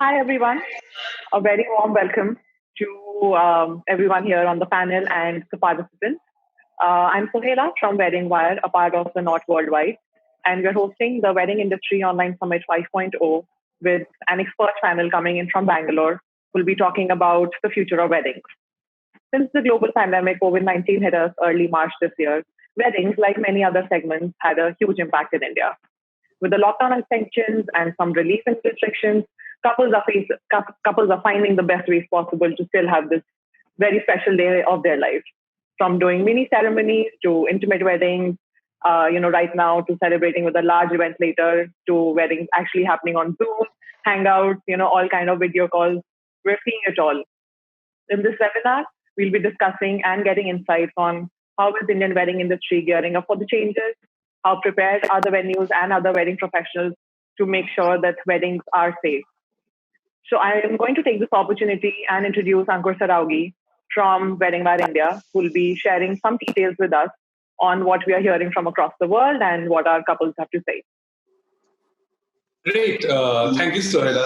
Hi, everyone. A very warm welcome to everyone here on the panel and the participants. I'm Sohela from Wedding Wire, a part of the Not Worldwide, and we're hosting the Wedding Industry Online Summit 5.0 with an expert panel coming in from Bangalore. We'll be talking about the future of weddings. Since the global pandemic, COVID-19 hit us early March this year, weddings, like many other segments, had a huge impact in India. With the lockdown extensions and some relief in restrictions, couples are finding the best ways possible to still have this very special day of their life. From doing mini ceremonies to intimate weddings, right now to celebrating with a large event later to weddings actually happening on Zoom, Hangouts, all kind of video calls. We're seeing it all. In this webinar, we'll be discussing and getting insights on how is Indian wedding industry gearing up for the changes, how prepared are the venues and other wedding professionals to make sure that weddings are safe. So I am going to take this opportunity and introduce Ankur Saraugi from Wedding Wire India, who will be sharing some details with us on what we are hearing from across the world and what our couples have to say. Great. Thank you, Sohela.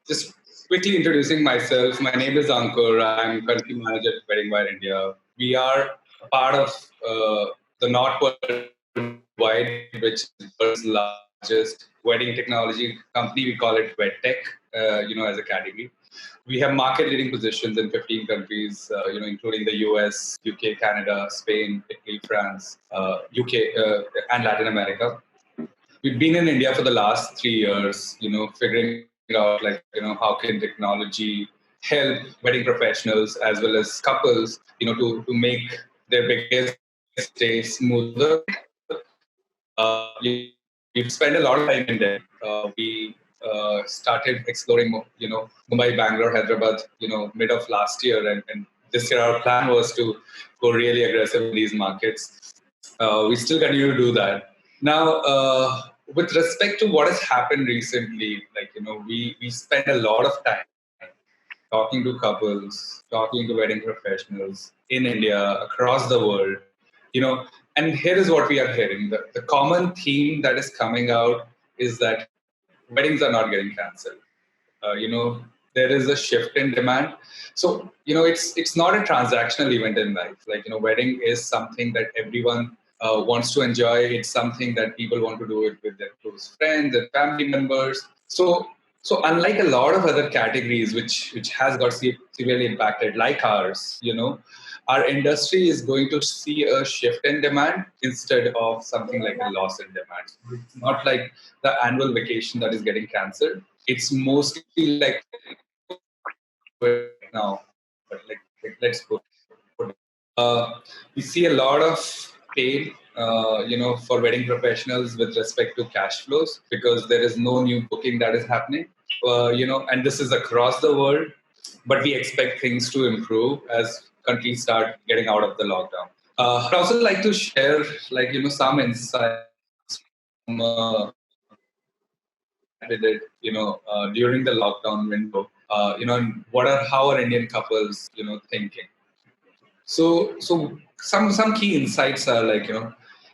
Just quickly introducing myself. My name is Ankur. I'm country manager at Wedding Wire India. We are a part of the Not Worldwide, which is the world's largest wedding technology company. We call it WedTech, as a category. We have market-leading positions in 15 countries, including the US, UK, Canada, Spain, Italy, France, UK, and Latin America. We've been in India for the last 3 years, figuring out how can technology help wedding professionals as well as couples, to make their biggest day smoother. We've spent a lot of time in there. We started exploring, Mumbai, Bangalore, Hyderabad, mid of last year, and this year our plan was to go really aggressive in these markets. We still continue to do that. Now, with respect to what has happened recently, we spend a lot of time talking to couples, talking to wedding professionals in India, across the world, and here is what we are hearing. The common theme that is coming out is that weddings are not getting cancelled. There is a shift in demand. So, it's not a transactional event in life. Wedding is something that everyone wants to enjoy. It's something that people want to do it with their close friends and family members. So unlike a lot of other categories, which has got severely impacted, like ours, our industry is going to see a shift in demand instead of something like a loss in demand. It's not like the annual vacation that is getting cancelled. It's mostly like now, but let's go. We see a lot of pain, for wedding professionals with respect to cash flows because there is no new booking that is happening. And this is across the world, but we expect things to improve as countries start getting out of the lockdown. I'd also like to share, some insights from we did, during the lockdown window. And how are Indian couples, thinking? So some key insights are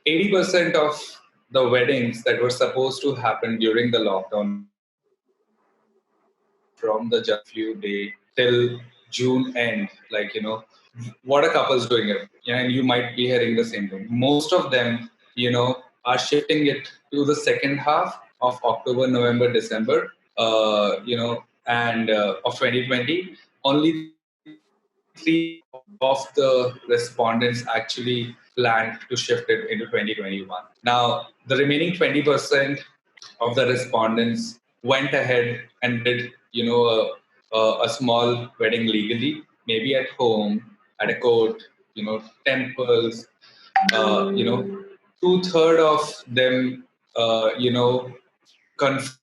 80% of the weddings that were supposed to happen during the lockdown from the just few day till June end, what are couples doing it? And you might be hearing the same thing. Most of them, are shifting it to the second half of October, November, December, and of 2020. Only 3 of the respondents actually planned to shift it into 2021. Now, the remaining 20% of the respondents went ahead and did, a small wedding legally, maybe at home, at a court, temples. 2/3 of them, confirmed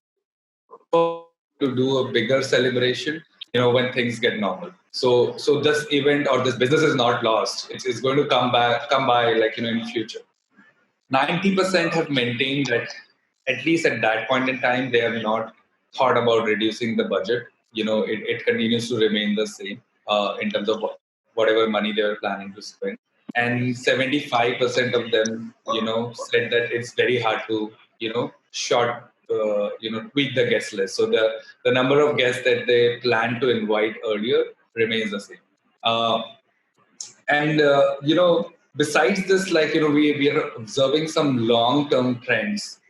to do a bigger celebration, when things get normal. So this event or this business is not lost. It's going to come by in future. 90% have maintained that at least at that point in time, they have not thought about reducing the budget. It continues to remain the same in terms of whatever money they were planning to spend. And 75% of them, said that it's very hard to, short tweak the guest list. So the number of guests that they plan to invite earlier remains the same. And besides this, we are observing some long-term trends.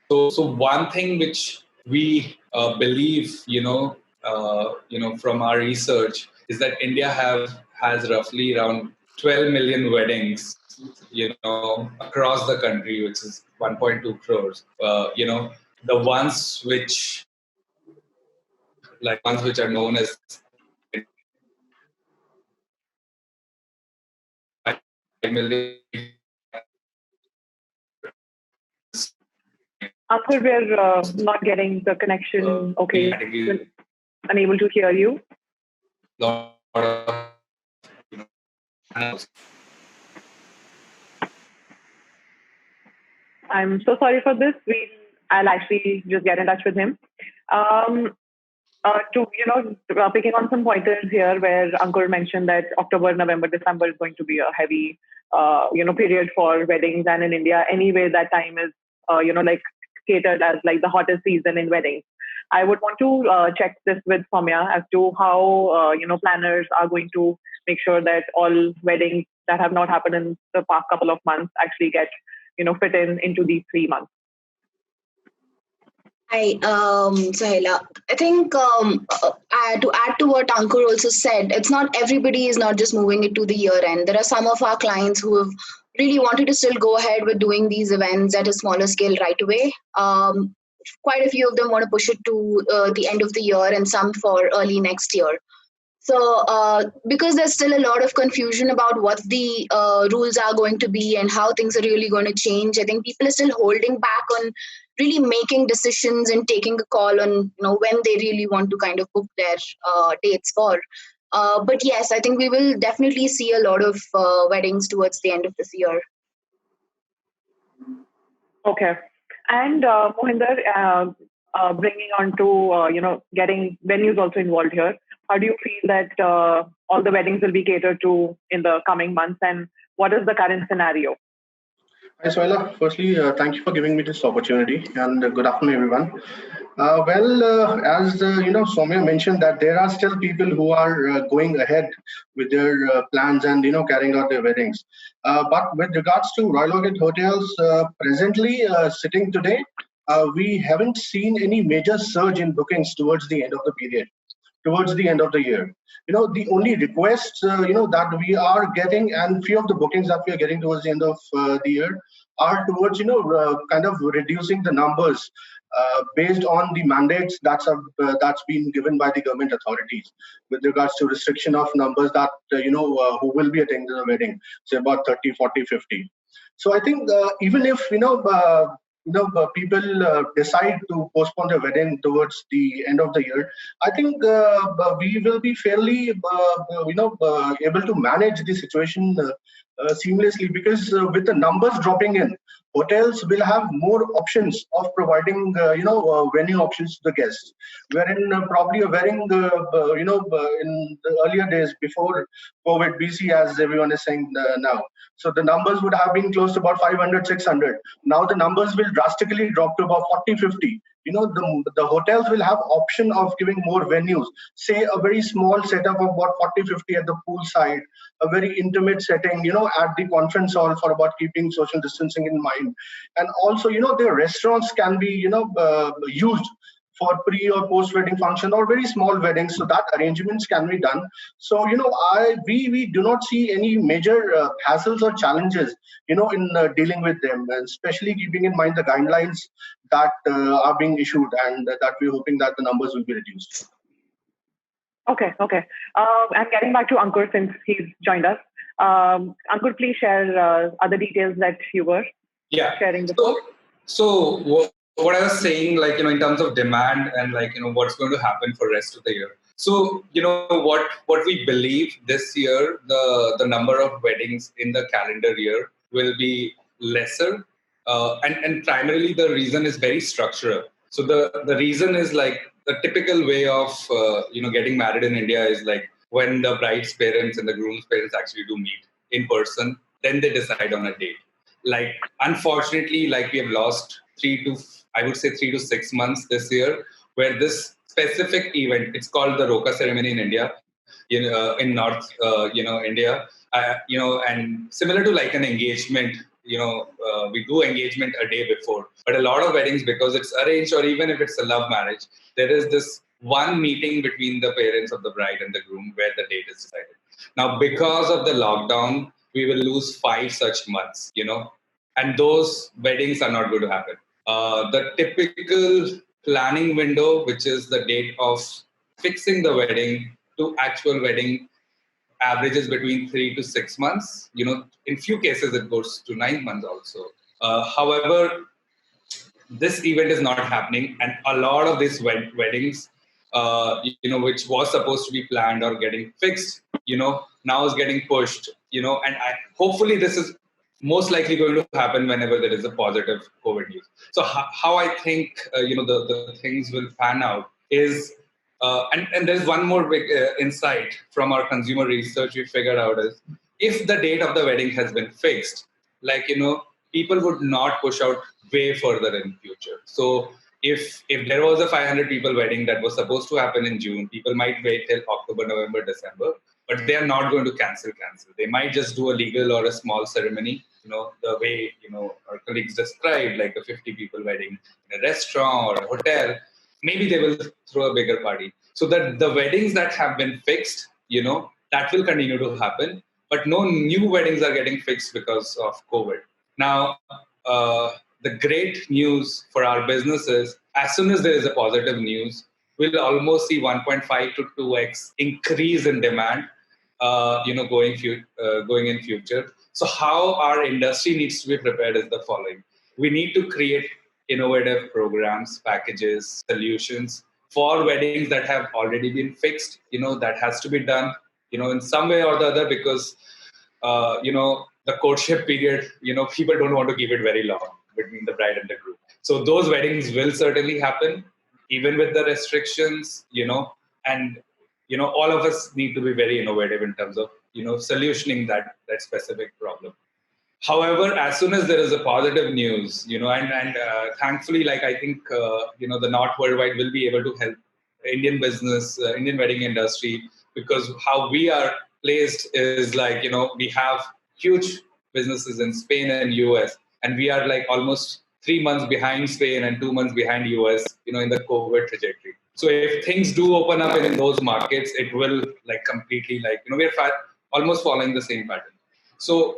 So one thing which we believe, from our research, is that India has roughly around 12 million weddings, across the country, which is 1.2 crores. The ones which are known as 5 million. Ankur, we're not getting the connection. Okay, unable to hear you. Lot of, I'm so sorry for this. I'll actually just get in touch with him. Picking on some pointers here, where Ankur mentioned that October, November, December is going to be a heavy, period for weddings, and in India, anyway, that time is, catered as like the hottest season in weddings. I would want to check this with Soumya as to how, planners are going to make sure that all weddings that have not happened in the past couple of months actually get, fit into these 3 months. Hi, Sahela. I think to add to what Ankur also said, it's not everybody is not just moving it to the year end. There are some of our clients who have really wanted to still go ahead with doing these events at a smaller scale right away. Quite a few of them want to push it to the end of the year and some for early next year. So because there's still a lot of confusion about what the rules are going to be and how things are really going to change, I think people are still holding back on really making decisions and taking a call on when they really want to kind of book their dates for. But yes, I think we will definitely see a lot of weddings towards the end of this year. Okay. And Mohinder, bringing on to, getting venues also involved here. How do you feel that all the weddings will be catered to in the coming months, and what is the current scenario? Hi, Soila. Firstly, thank you for giving me this opportunity, and good afternoon, everyone. As Soumya mentioned, that there are still people who are going ahead with their plans and carrying out their weddings. But with regards to Royal Orchid Hotels, presently sitting today, we haven't seen any major surge in bookings towards the end of the period. Towards the end of the year, the only requests that we are getting, and few of the bookings that we are getting towards the end of the year are towards kind of reducing the numbers based on the mandates that's been given by the government authorities with regards to restriction of numbers that who will be attending the wedding, say about 30, 40, 50. So I think even if people decide to postpone their wedding towards the end of the year, I think we will be fairly, able to manage the situation seamlessly, because with the numbers dropping in, hotels will have more options of providing, venue options to the guests. Wherein probably a wedding, in the earlier days before COVID, BC, as everyone is saying now. So the numbers would have been close to about 500, 600. Now the numbers will drastically drop to about 40, 50. The hotels will have option of giving more venues, say a very small setup of about 40, 50 at the poolside, a very intimate setting, at the conference hall for about keeping social distancing in mind. And also, the restaurants can be, used for pre or post wedding function or very small weddings, so that arrangements can be done. So we do not see any major hassles or challenges in dealing with them, and especially keeping in mind the guidelines that are being issued, and that we're hoping that the numbers will be reduced. Okay. And getting back to Ankur, since he's joined us, Ankur, please share other details that you were sharing before. So what I was saying, in terms of demand and what's going to happen for rest of the year. So what we believe this year, the number of weddings in the calendar year will be lesser, and primarily the reason is very structural. So the reason is the typical way of getting married in India is when the bride's parents and the groom's parents actually do meet in person, then they decide on a date. like, unfortunately, like we have lost 3 to 6 months this year, where this specific event, it's called the Roka ceremony in India, in North, India, and similar to like an engagement, we do engagement a day before, but a lot of weddings, because it's arranged, or even if it's a love marriage, there is this one meeting between the parents of the bride and the groom where the date is decided. Now, because of the lockdown, we will lose 5 such months, and those weddings are not going to happen. The typical planning window, which is the date of fixing the wedding to actual wedding, averages between 3 to 6 months. In few cases, it goes to 9 months also. However, this event is not happening, and a lot of these weddings, which was supposed to be planned or getting fixed, now is getting pushed. And hopefully this is most likely going to happen whenever there is a positive COVID news. So how I think the things will pan out is, and there's one more big insight from our consumer research we figured out is, if the date of the wedding has been fixed, like, people would not push out way further in future. So if there was a 500 people wedding that was supposed to happen in June, people might wait till October, November, December, but they are not going to cancel. They might just do a legal or a small ceremony, the way, our colleagues described, like a 50 people wedding in a restaurant or a hotel. Maybe they will throw a bigger party. So that the weddings that have been fixed, that will continue to happen, but no new weddings are getting fixed because of COVID. Now, the great news for our businesses, as soon as there is a positive news, we'll almost see 1.5 to 2x increase in demand, going in future. So how our industry needs to be prepared is the following. We need to create innovative programs, packages, solutions for weddings that have already been fixed. That has to be done, in some way or the other, because, the courtship period, people don't want to keep it very long between the bride and the groom. So those weddings will certainly happen, even with the restrictions, and, all of us need to be very innovative in terms of, solutioning that specific problem. However, as soon as there is a positive news, and thankfully, like, I think, the Not Worldwide will be able to help Indian business, Indian wedding industry, because how we are placed is like, we have huge businesses in Spain and US, and we are like almost 3 months behind Spain and 2 months behind US, in the COVID trajectory. So if things do open up in those markets, it will like completely like, we are almost following the same pattern. So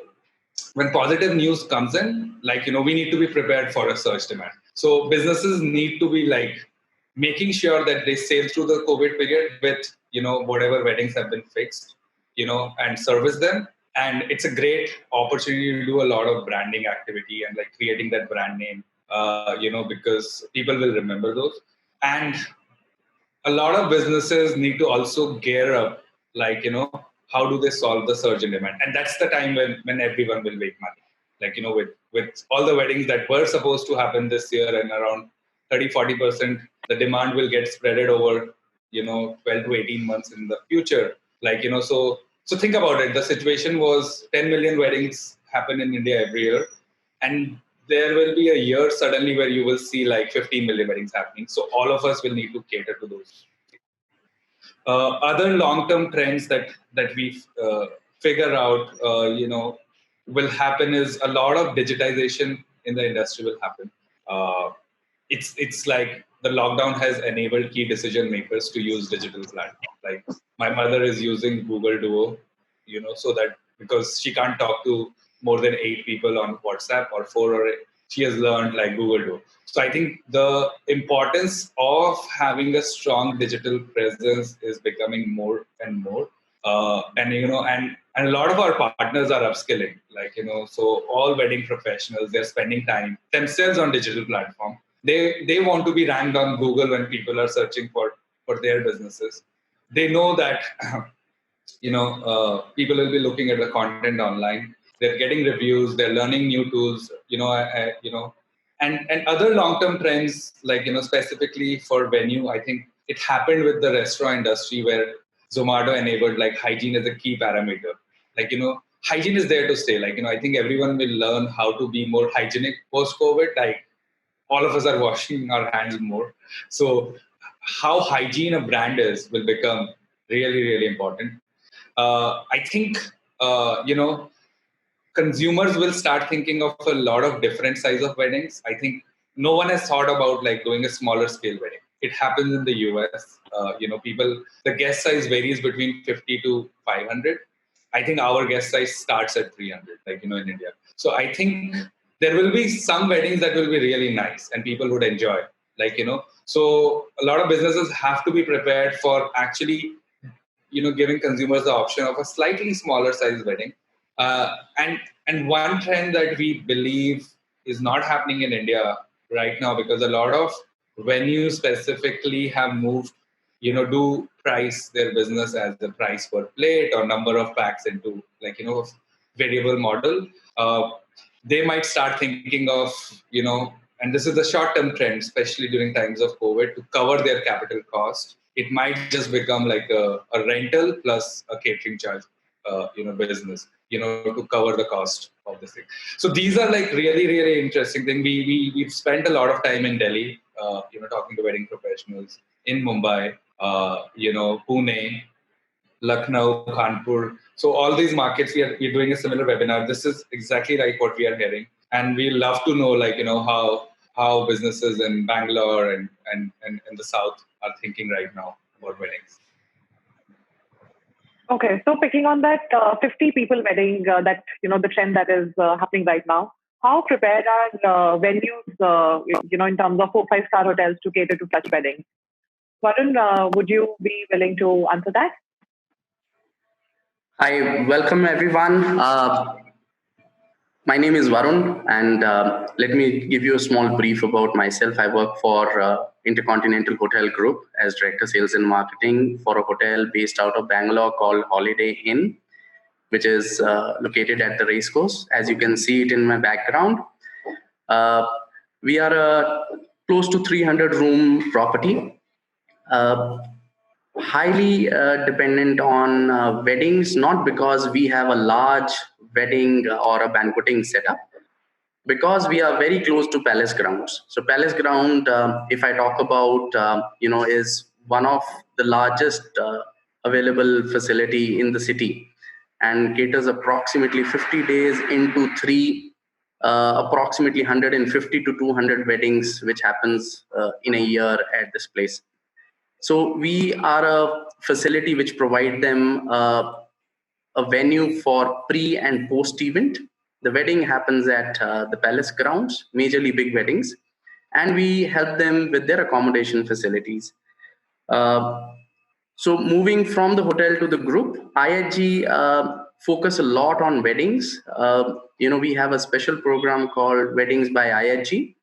when positive news comes in, like, we need to be prepared for a surge demand. So businesses need to be like making sure that they sail through the COVID period with, whatever weddings have been fixed, and service them. And it's a great opportunity to do a lot of branding activity and like creating that brand name, because people will remember those. And a lot of businesses need to also gear up, like, how do they solve the surge in demand? And that's the time when everyone will make money. Like, with all the weddings that were supposed to happen this year, and around 30-40%, the demand will get spreaded over, 12 to 18 months in the future. Like, so think about it. The situation was 10 million weddings happen in India every year. And there will be a year suddenly where you will see like 15 million weddings happening. So all of us will need to cater to those. Other long-term trends that we figure out, will happen is a lot of digitization in the industry will happen. It's like the lockdown has enabled key decision makers to use digital platforms. Like my mother is using Google Duo, so that because she can't talk to more than 8 people on WhatsApp or 4 or 8, she has learned like Google Duo. So I think the importance of having a strong digital presence is becoming more and more. And a lot of our partners are upskilling, like, so all wedding professionals, they're spending time themselves on digital platform. They want to be ranked on Google when people are searching for their businesses. They know that, people will be looking at the content online. They're getting reviews. They're learning new tools. And other long-term trends, like, specifically for venue, I think it happened with the restaurant industry where Zomato enabled like hygiene as a key parameter. Like, hygiene is there to stay. Like, I think everyone will learn how to be more hygienic post-COVID. Like, all of us are washing our hands more. So how hygiene a brand is will become really, really important. I think, consumers will start thinking of a lot of different size of weddings. I think no one has thought about like doing a smaller scale wedding. It happens in the US. The guest size varies between 50 to 500. I think our guest size starts at 300, like, in India. So I think there will be some weddings that will be really nice and people would enjoy. Like, so a lot of businesses have to be prepared for actually, giving consumers the option of a slightly smaller size wedding. And one trend that we believe is not happening in India right now, because a lot of venues specifically have moved, do price their business as the price per plate or number of packs into like, variable model. They might start thinking of, and this is the short-term trend, especially during times of COVID, to cover their capital cost. It might just become like a rental plus a catering charge, business, to cover the cost of this thing. So these are like really, really interesting thing. We've spent a lot of time in Delhi, talking to wedding professionals in Mumbai, Pune, Lucknow, Kanpur. So all these markets, we're doing a similar webinar. This is exactly like what we are hearing. And we love to know, like, how businesses in Bangalore and the South are thinking right now about weddings. Okay, so picking on that 50 people wedding, that the trend that is happening right now, how prepared are venues, in terms of 4-5 star hotels to cater to such weddings? Varun, would you be willing to answer that? Hi, welcome everyone. My name is Varun, and let me give you a small brief about myself. I work for Intercontinental Hotel Group as Director Sales and Marketing for a hotel based out of Bangalore called Holiday Inn, which is located at the racecourse. As you can see it in my background, we are a close to 300 room property. Highly dependent on weddings, not because we have a large wedding or a banqueting setup, because we are very close to Palace Grounds. So Palace Ground, if I talk about, is one of the largest available facility in the city and caters approximately 50 days into approximately 150 to 200 weddings, which happens in a year at this place. So we are a facility which provide them a venue for pre and post event. The wedding happens at the Palace Grounds, majorly big weddings, and we help them with their accommodation facilities. So moving from the hotel to the group, IHG focus a lot on weddings. We have a special program called Weddings by IHG.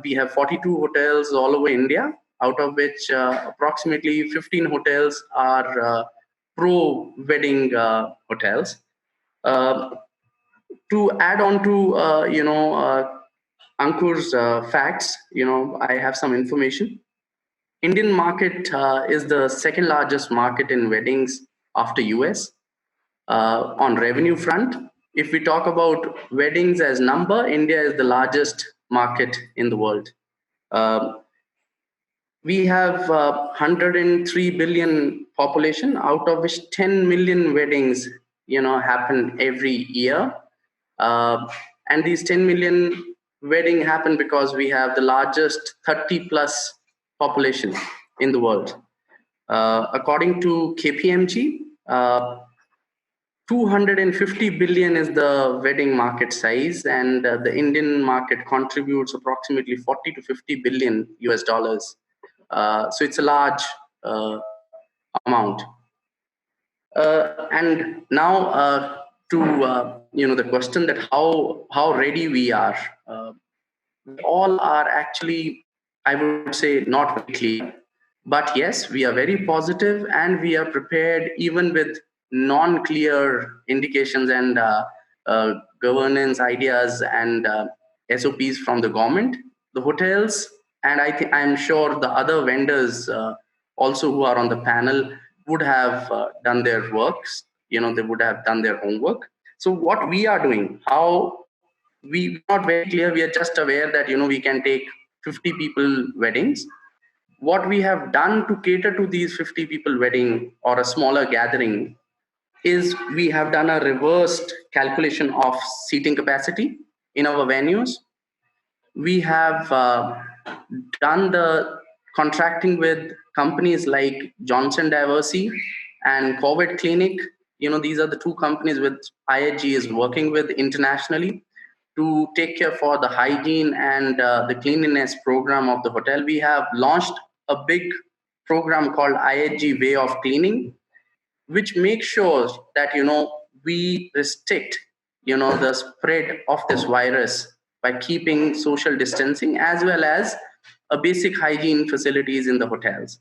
We have 42 hotels all over India, out of which approximately 15 hotels are pro-wedding hotels. To add on to Ankur's facts, I have some information. Indian market is the second largest market in weddings after US. On revenue front, if we talk about weddings as number, India is the largest market in the world. We have 103 billion population, out of which 10 million weddings happen every year. And these 10 million wedding happen because we have the largest 30 plus population in the world. According to KPMG, 250 billion is the wedding market size, and the Indian market contributes approximately 40 to 50 billion US dollars. So it's a large amount. And now to the question that how ready we are. We all are actually, I would say, not very clear, but yes, we are very positive and we are prepared even with non-clear indications and governance ideas and SOPs from the government, the hotels, and I'm sure the other vendors also who are on the panel would have done their works. They would have done their homework. So what we are doing, how we not very clear, we are just aware that we can take 50 people weddings. What we have done to cater to these 50 people wedding or a smaller gathering is we have done a reversed calculation of seating capacity in our venues. We have done the contracting with companies like Johnson Diversey and COVID Clinic. These are the two companies which IHG is working with internationally to take care for the hygiene and the cleanliness program of the hotel. We have launched a big program called IHG Way of Cleaning, which makes sure that we restrict the spread of this virus by keeping social distancing as well as a basic hygiene facilities in the hotels.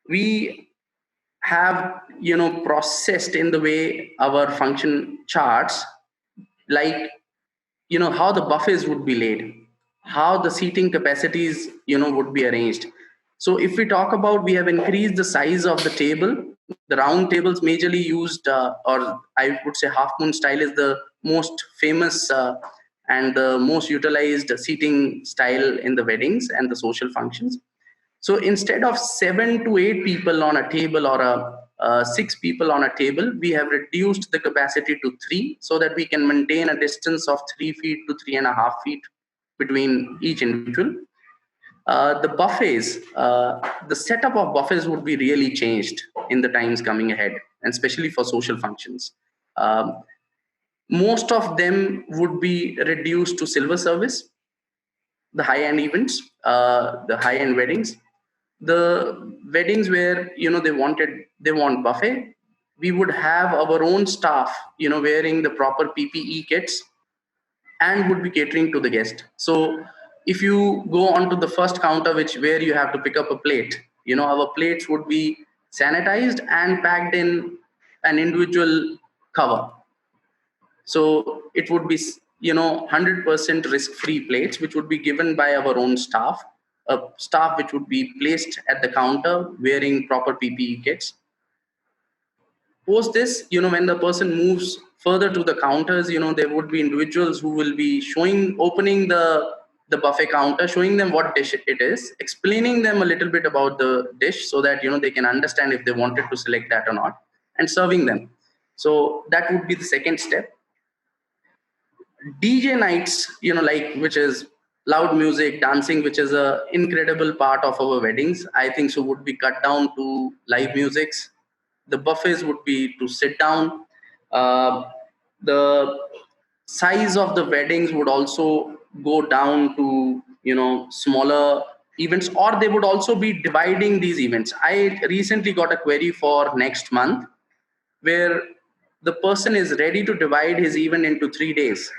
We have processed in the way our function charts, like how the buffets would be laid, how the seating capacities would be arranged. So if we talk about, we have increased the size of the table. The round tables majorly used, or I would say half moon style is the most famous and the most utilized seating style in the weddings and the social functions. So instead of 7 to 8 people on a table or 6 people on a table, we have reduced the capacity to 3 so that we can maintain a distance of 3 feet to 3.5 feet between each individual. The buffets, the setup of buffets would be really changed in the times coming ahead, and especially for social functions. Most of them would be reduced to silver service, the high-end events, the high-end weddings. The weddings where they want buffet, we would have our own staff wearing the proper PPE kits and would be catering to the guest. So if you go onto the first counter, where you have to pick up a plate, our plates would be sanitized and packed in an individual cover. So it would be 100% risk-free plates, which would be given by our own staff, a staff which would be placed at the counter wearing proper PPE kits. Post this, when the person moves further to the counters, there would be individuals who will be opening the buffet counter, showing them what dish it is, explaining them a little bit about the dish so that they can understand if they wanted to select that or not, and serving them. So that would be the second step. DJ nights, which is loud music, dancing, which is a incredible part of our weddings, I think so would be cut down to live musics. The buffets would be to sit down. The size of the weddings would also go down to smaller events, or they would also be dividing these events. I recently got a query for next month where the person is ready to divide his event into 3 days.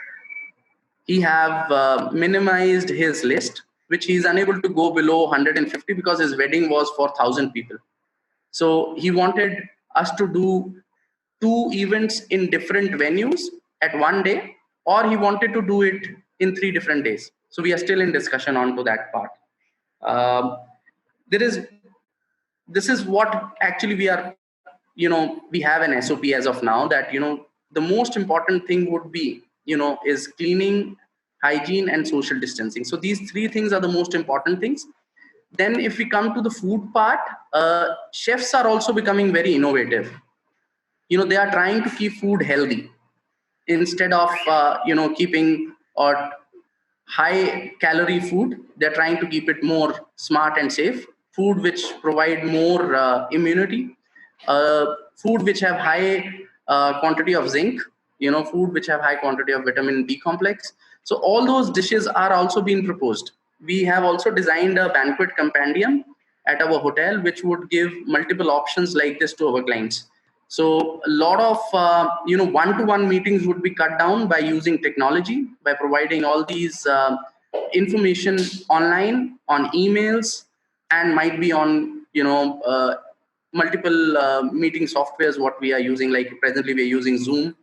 He have minimized his list, which he is unable to go below 150 because his wedding was for 1,000 people. So he wanted us to do 2 events in different venues at one day, or he wanted to do it in 3 different days. So we are still in discussion on to that part. This is what actually we are, we have an SOP as of now that, the most important thing would be, is cleaning, hygiene, and social distancing. So these 3 things are the most important things. Then if we come to the food part, chefs are also becoming very innovative. They are trying to keep food healthy instead of, keeping or high calorie food. They're trying to keep it more smart and safe. Food which provide more immunity, food which have high quantity of zinc, food which have high quantity of vitamin B complex. So all those dishes are also being proposed. We have also designed a banquet compendium at our hotel, which would give multiple options like this to our clients. So a lot of one-to-one meetings would be cut down by using technology, by providing all these information online, on emails, and might be on multiple meeting softwares what we are using. Like presently we are using Zoom.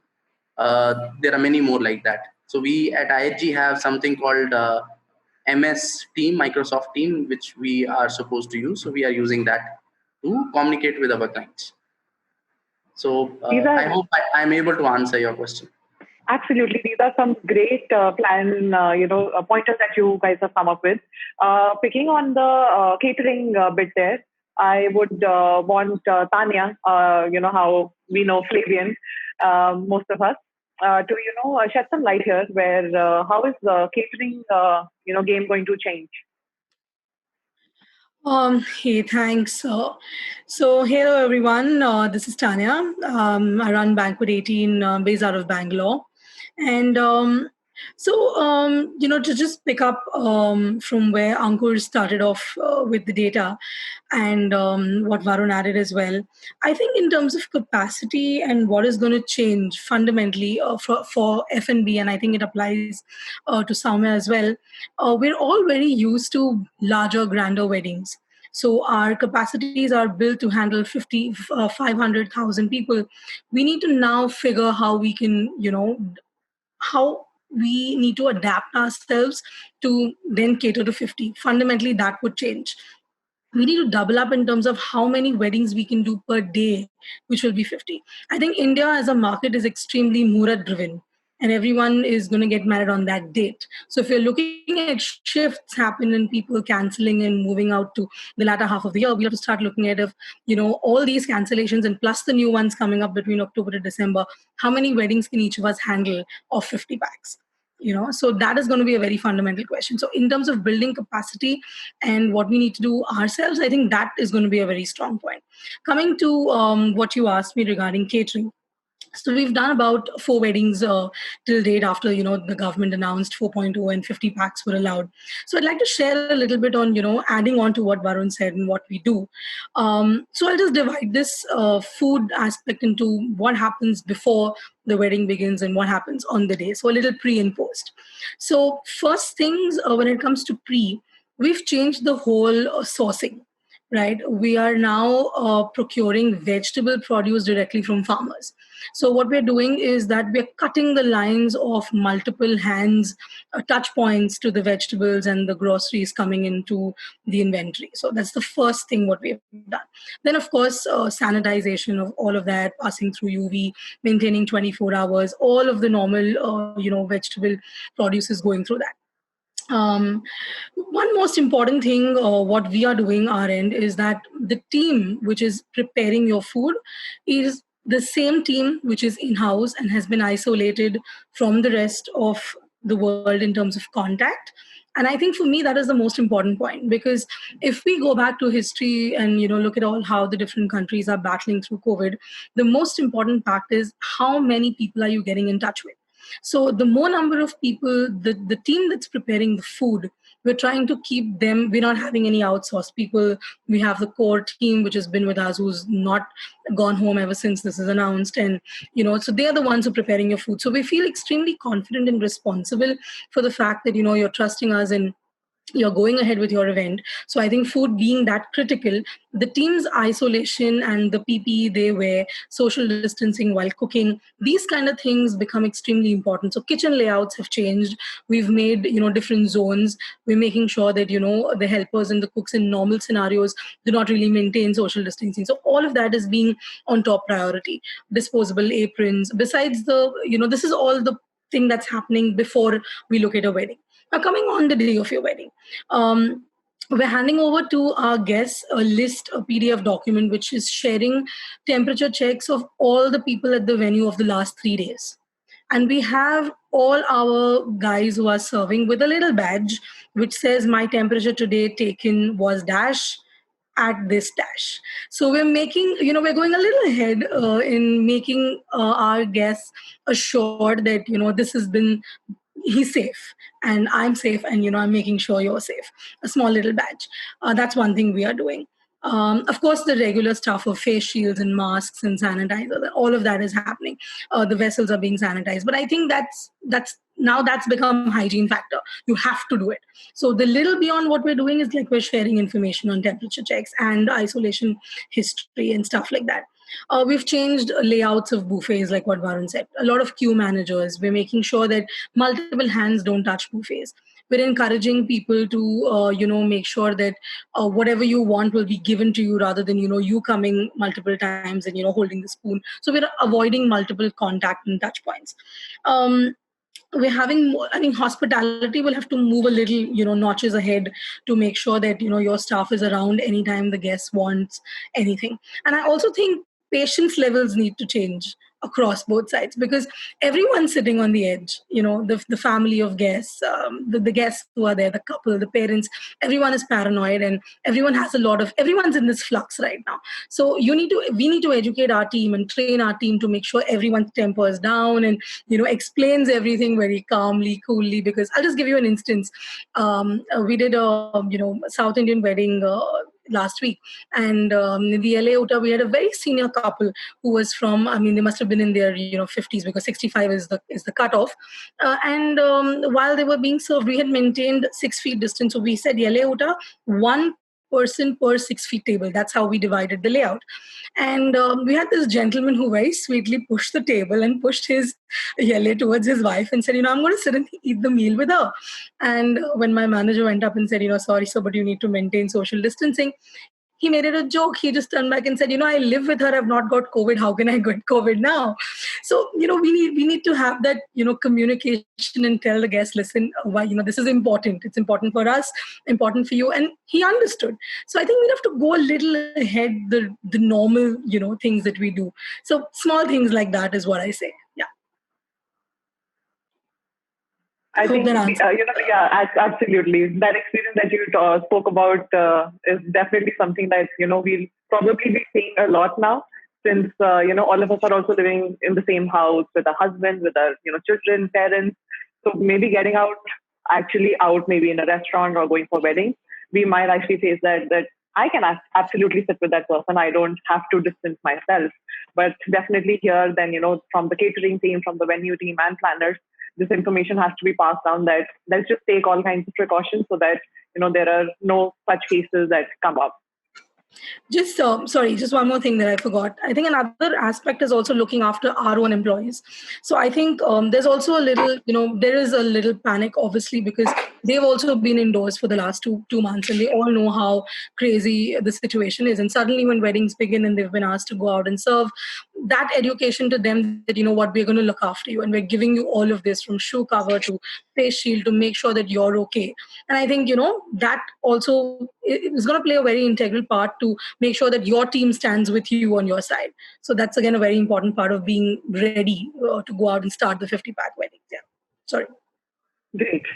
There are many more like that. So we at IHG have something called MS Team, Microsoft Team, which we are supposed to use. So we are using that to communicate with our clients. So These are- I hope I'm able to answer your question. Absolutely. These are some great pointers that you guys have come up with. Picking on the catering bit there, I would want Tanya, how we know Flavian, most of us, to, shed some light here where how is the catering, game going to change? Hey, thanks. So, hello everyone. This is Tanya. I run Banquet 18 based out of Bangalore. And to just pick up from where Ankur started off with the data and what Varun added as well, I think in terms of capacity and what is going to change fundamentally for F&B, and I think it applies to Saumya as well, we're all very used to larger, grander weddings. So our capacities are built to handle 500,000 people. We need to now figure how we can, how we need to adapt ourselves to then cater to 50. Fundamentally, that would change. We need to double up in terms of how many weddings we can do per day, which will be 50. I think India as a market is extremely Murat driven, and everyone is going to get married on that date. So if you're looking at shifts happen and people canceling and moving out to the latter half of the year, we have to start looking at if, all these cancellations and plus the new ones coming up between October to December, how many weddings can each of us handle of 50 packs? So that is going to be a very fundamental question. So in terms of building capacity and what we need to do ourselves, I think that is going to be a very strong point. Coming to what you asked me regarding catering. So we've done about 4 weddings till date after, the government announced 4.0 and 50 packs were allowed. So I'd like to share a little bit on, adding on to what Varun said and what we do. So I'll just divide this food aspect into what happens before the wedding begins and what happens on the day. So a little pre and post. So first things, when it comes to pre, we've changed the whole sourcing. Right, we are now procuring vegetable produce directly from farmers. So what we're doing is that we're cutting the lines of multiple hands, touch points to the vegetables and the groceries coming into the inventory. So that's the first thing what we've done. Then of course, sanitization of all of that, passing through UV, maintaining 24 hours, all of the normal, vegetable produce is going through that. One most important thing, what we are doing our end is that the team which is preparing your food is the same team which is in-house and has been isolated from the rest of the world in terms of contact. And I think for me, that is the most important point, because if we go back to history and, look at all how the different countries are battling through COVID, the most important fact is how many people are you getting in touch with. So the more number of people, the team that's preparing the food, we're trying to keep them. We're not having any outsourced people. We have the core team, which has been with us, who's not gone home ever since this is announced. And, so they're the ones who are preparing your food. So we feel extremely confident and responsible for the fact that, you're trusting us and you're going ahead with your event. So I think food being that critical, the team's isolation and the PPE they wear, social distancing while cooking, these kind of things become extremely important. So kitchen layouts have changed. We've made, different zones. We're making sure that, the helpers and the cooks in normal scenarios do not really maintain social distancing. So all of that is being on top priority. Disposable aprons. Besides this is all the thing that's happening before we look at a wedding. Now, coming on the day of your wedding, we're handing over to our guests a list, a PDF document, which is sharing temperature checks of all the people at the venue of the last 3 days. And we have all our guys who are serving with a little badge, which says my temperature today taken was dash at this dash. So we're making, we're going a little ahead in making our guests assured that, this has been, he's safe and I'm safe and I'm making sure you're safe. A small little badge. That's one thing we are doing. Of course, the regular stuff of face shields and masks and sanitizer, all of that is happening. The vessels are being sanitized. But I think that's become hygiene factor. You have to do it. So the little beyond what we're doing is like we're sharing information on temperature checks and isolation history and stuff like that. We've changed layouts of buffets, like what Varun said. A lot of queue managers. We're making sure that multiple hands don't touch buffets. we're encouraging people to, make sure that whatever you want will be given to you rather than, you coming multiple times and, holding the spoon. So we're avoiding multiple contact and touch points. We're having more, I mean, hospitality will have to move a little, notches ahead to make sure that, your staff is around anytime the guest wants anything. And I also think patience levels need to change across both sides, because everyone's sitting on the edge, the family of guests, the guests who are there, the couple, the parents, everyone is paranoid, and everyone's in this flux right now. So we need to educate our team and train our team to make sure everyone's temper is down and, explains everything very calmly, coolly. Because I'll just give you an instance. We did a, South Indian wedding last week, and in the LA Uta, we had a very senior couple who was from, I mean, they must have been in their 50s, because 65 is the cutoff. And while they were being served, we had maintained 6 feet distance. So we said, LA Uta, one person per 6 feet table. That's how we divided the layout. And we had this gentleman who very sweetly pushed the table and pushed his yelle towards his wife and said, I'm going to sit and eat the meal with her. And when my manager went up and said, sorry, sir, but you need to maintain social distancing, he made it a joke. He just turned back and said, I live with her. I've not got COVID. How can I get COVID now? So, we need to have that, communication and tell the guests, listen, why, this is important. It's important for us, important for you. And he understood. So I think we have to go a little ahead the normal, things that we do. So small things like that is what I say. Yeah. I think, absolutely. That experience that you spoke about is definitely something that, we'll probably be seeing a lot now, since, all of us are also living in the same house with our husbands, with our, children, parents. So maybe getting out maybe in a restaurant or going for weddings, we might actually face that I can absolutely sit with that person. I don't have to distance myself. But definitely here, then, from the catering team, from the venue team and planners, this information has to be passed down that let's just take all kinds of precautions so that, there are no such cases that come up. Just one more thing that I forgot. I think another aspect is also looking after our own employees. So I think there's also a little, there is a little panic, obviously, because they've also been indoors for the last two months, and they all know how crazy the situation is. And suddenly when weddings begin and they've been asked to go out and serve, that education to them that, what, we're going to look after you, and we're giving you all of this, from shoe cover to face shield, to make sure that you're okay. And I think, that also is going to play a very integral part to make sure that your team stands with you on your side. So that's, again, a very important part of being ready to go out and start the 50-pack wedding. Yeah. Sorry. Great.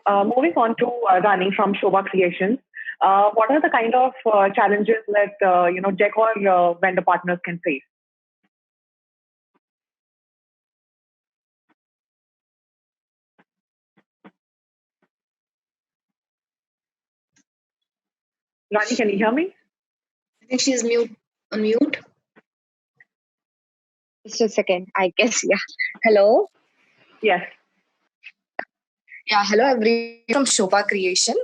Moving on to Rani from Shobha Creations. What are the kind of challenges that, decor vendor partners can face? Rani, can you hear me? I think she's on mute. Just a second, I guess. Yeah. Hello? Yes. Yeah, hello, everyone from Shobha Creation.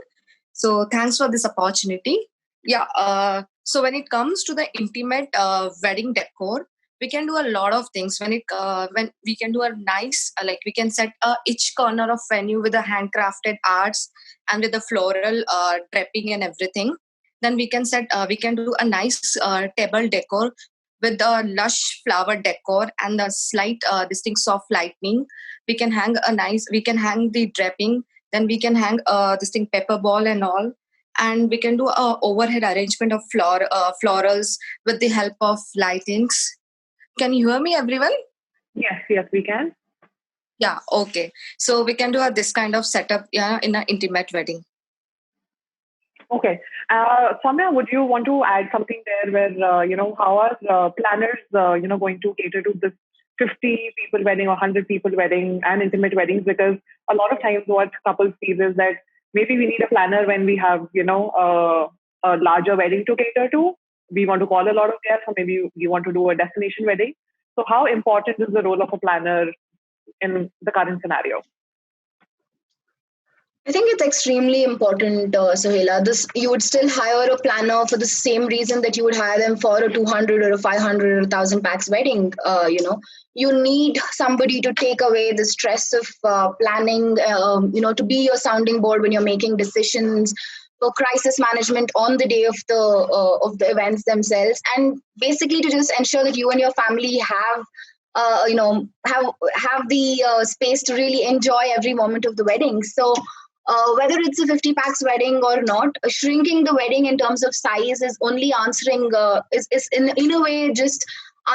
So thanks for this opportunity. Yeah, so when it comes to the intimate wedding decor, we can do a lot of things. When we can do a nice, we can set each corner of venue with the handcrafted arts and with the floral draping and everything. Then we can do a nice table decor with the lush flower decor and the slight distinct soft lighting. We can hang the draping. Then we can hang distinct pepper ball and all. And we can do a overhead arrangement of florals with the help of lightings. Can you hear me, everyone? Yes, we can. Yeah, okay. So we can do this kind of setup in an intimate wedding. Okay. Samya, would you want to add something there where, how are planners, going to cater to this 50 people wedding or 100 people wedding and intimate weddings? Because a lot of times what couples feel is that maybe we need a planner when we have, a larger wedding to cater to. We want to call a lot of guests, or maybe we want to do a destination wedding. So how important is the role of a planner in the current scenario? I think it's extremely important, Sohela. This you would still hire a planner for the same reason that you would hire them for a 200 or a 500 or a 1,000 pax wedding. You need somebody to take away the stress of planning. To be your sounding board when you're making decisions, for crisis management on the day of the events themselves, and basically to just ensure that you and your family have have the space to really enjoy every moment of the wedding. So whether it's a 50 pax wedding or not, shrinking the wedding in terms of size is only answering is in a way just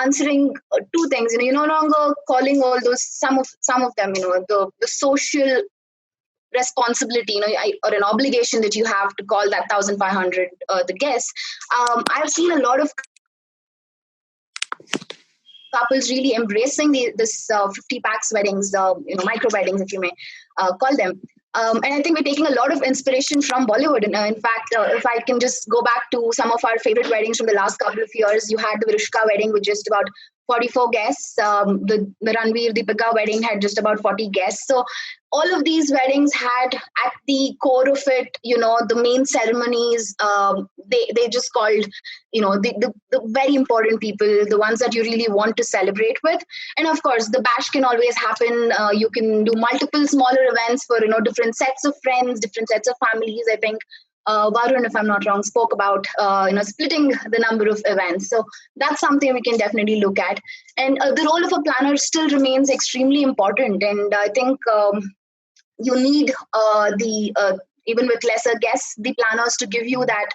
answering two things. You're no longer calling all those some of them the social responsibility, or an obligation that you have to call that 1,500 the guests. I've seen a lot of couples really embracing this 50 pax weddings, micro weddings, if you may call them. And I think we're taking a lot of inspiration from Bollywood. And in fact, if I can just go back to some of our favorite weddings from the last couple of years, you had the Virushka wedding with just about 44 guests. The Ranveer Deepika wedding had just about 40 guests. So all of these weddings had at the core of it, the main ceremonies, they just called, the very important people, the ones that you really want to celebrate with. And of course, the bash can always happen. You can do multiple smaller events for, different sets of friends, different sets of families. I think Varun, if I'm not wrong, spoke about splitting the number of events. So that's something we can definitely look at. And the role of a planner still remains extremely important. And I think you need even with lesser guests, the planners to give you that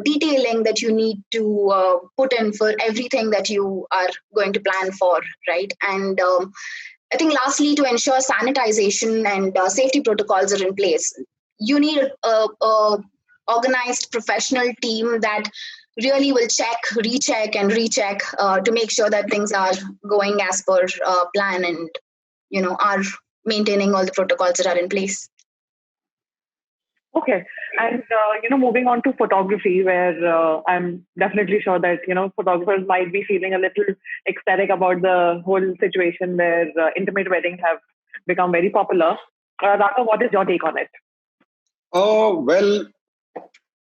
detailing that you need to put in for everything that you are going to plan for, right? And I think lastly, to ensure sanitization and safety protocols are in place, you need a organized professional team that really will check, recheck, and recheck to make sure that things are going as per plan and are maintaining all the protocols that are in place. Okay, and moving on to photography, where I'm definitely sure that photographers might be feeling a little ecstatic about the whole situation where intimate weddings have become very popular. Raghav, what is your take on it? Well,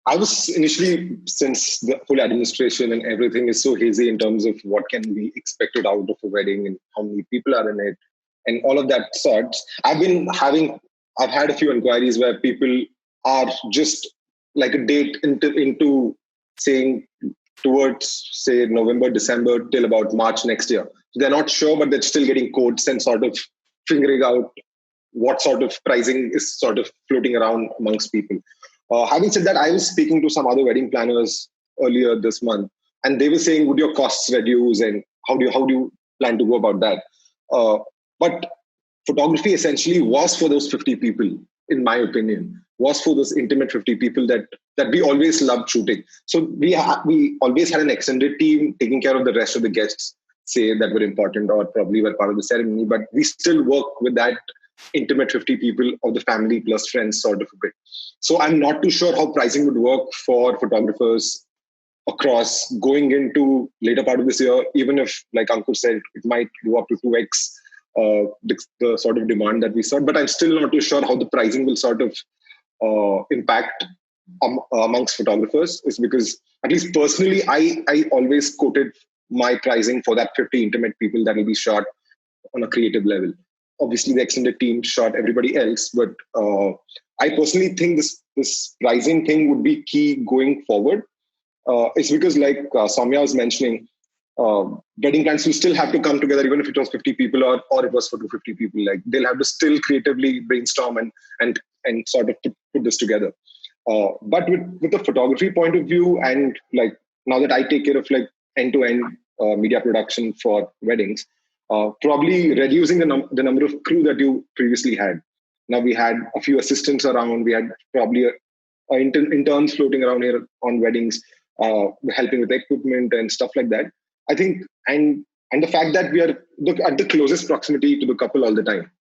I was initially, since the whole administration and everything is so hazy in terms of what can be expected out of a wedding and how many people are in it and all of that sorts, I've had a few inquiries where people are just like a date into saying towards, say, November, December till about March next year. So they're not sure, but they're still getting quotes and sort of figuring out what sort of pricing is sort of floating around amongst people. Having said that, I was speaking to some other wedding planners earlier this month, and they were saying, would your costs reduce and how do you plan to go about that? But photography essentially was for those 50 people, in my opinion, was for those intimate 50 people that we always loved shooting. So we always had an extended team taking care of the rest of the guests, say, that were important or probably were part of the ceremony, but we still work with that intimate 50 people of the family plus friends sort of a bit. So I'm not too sure how pricing would work for photographers across going into later part of this year, even if, like Ankur said, it might go up to 2x the sort of demand that we saw. But I'm still not too sure how the pricing will sort of impact amongst photographers. Is because, at least personally, I always quoted my pricing for that 50 intimate people that will be shot on a creative level. Obviously, the extended team shot everybody else, but I personally think this pricing thing would be key going forward. It's because, like Soumya was mentioning, wedding plans will still have to come together, even if it was 50 people or it was for 250 people. Like, they'll have to still creatively brainstorm and sort of put this together. But with the photography point of view, and like now that I take care of like end-to-end media production for weddings, probably reducing the number of crew that you previously had. Now we had a few assistants around. We had probably interns floating around here on weddings, helping with equipment and stuff like that. I think, and the fact that we are at the closest proximity to the couple all the time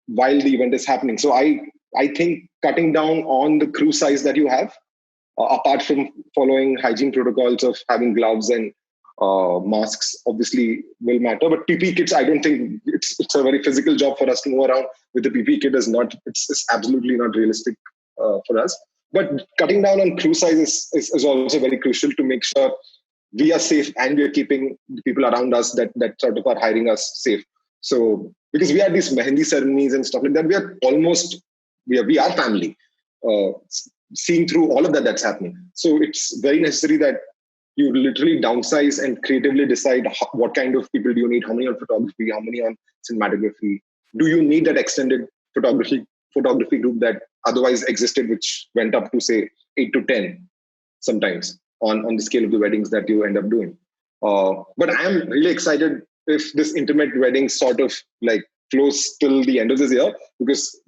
while the event is happening. So I think cutting down on the crew size that you have, apart from following hygiene protocols of having gloves and Masks obviously will matter, but PPE kits, I don't think it's a very physical job for us to move around with the PPE kit. It's absolutely not realistic for us. But cutting down on crew size is also very crucial to make sure we are safe and we are keeping the people around us that sort of are hiring us safe. So because we had these mehendi ceremonies and stuff like that, we are family, seeing through all of that's happening. So it's very necessary that you literally downsize and creatively decide what kind of people do you need, how many on photography, how many on cinematography. Do you need that extended photography group that otherwise existed, which went up to say 8 to 10 sometimes on the scale of the weddings that you end up doing. But I am really excited if this intimate wedding sort of like flows till the end of this year, because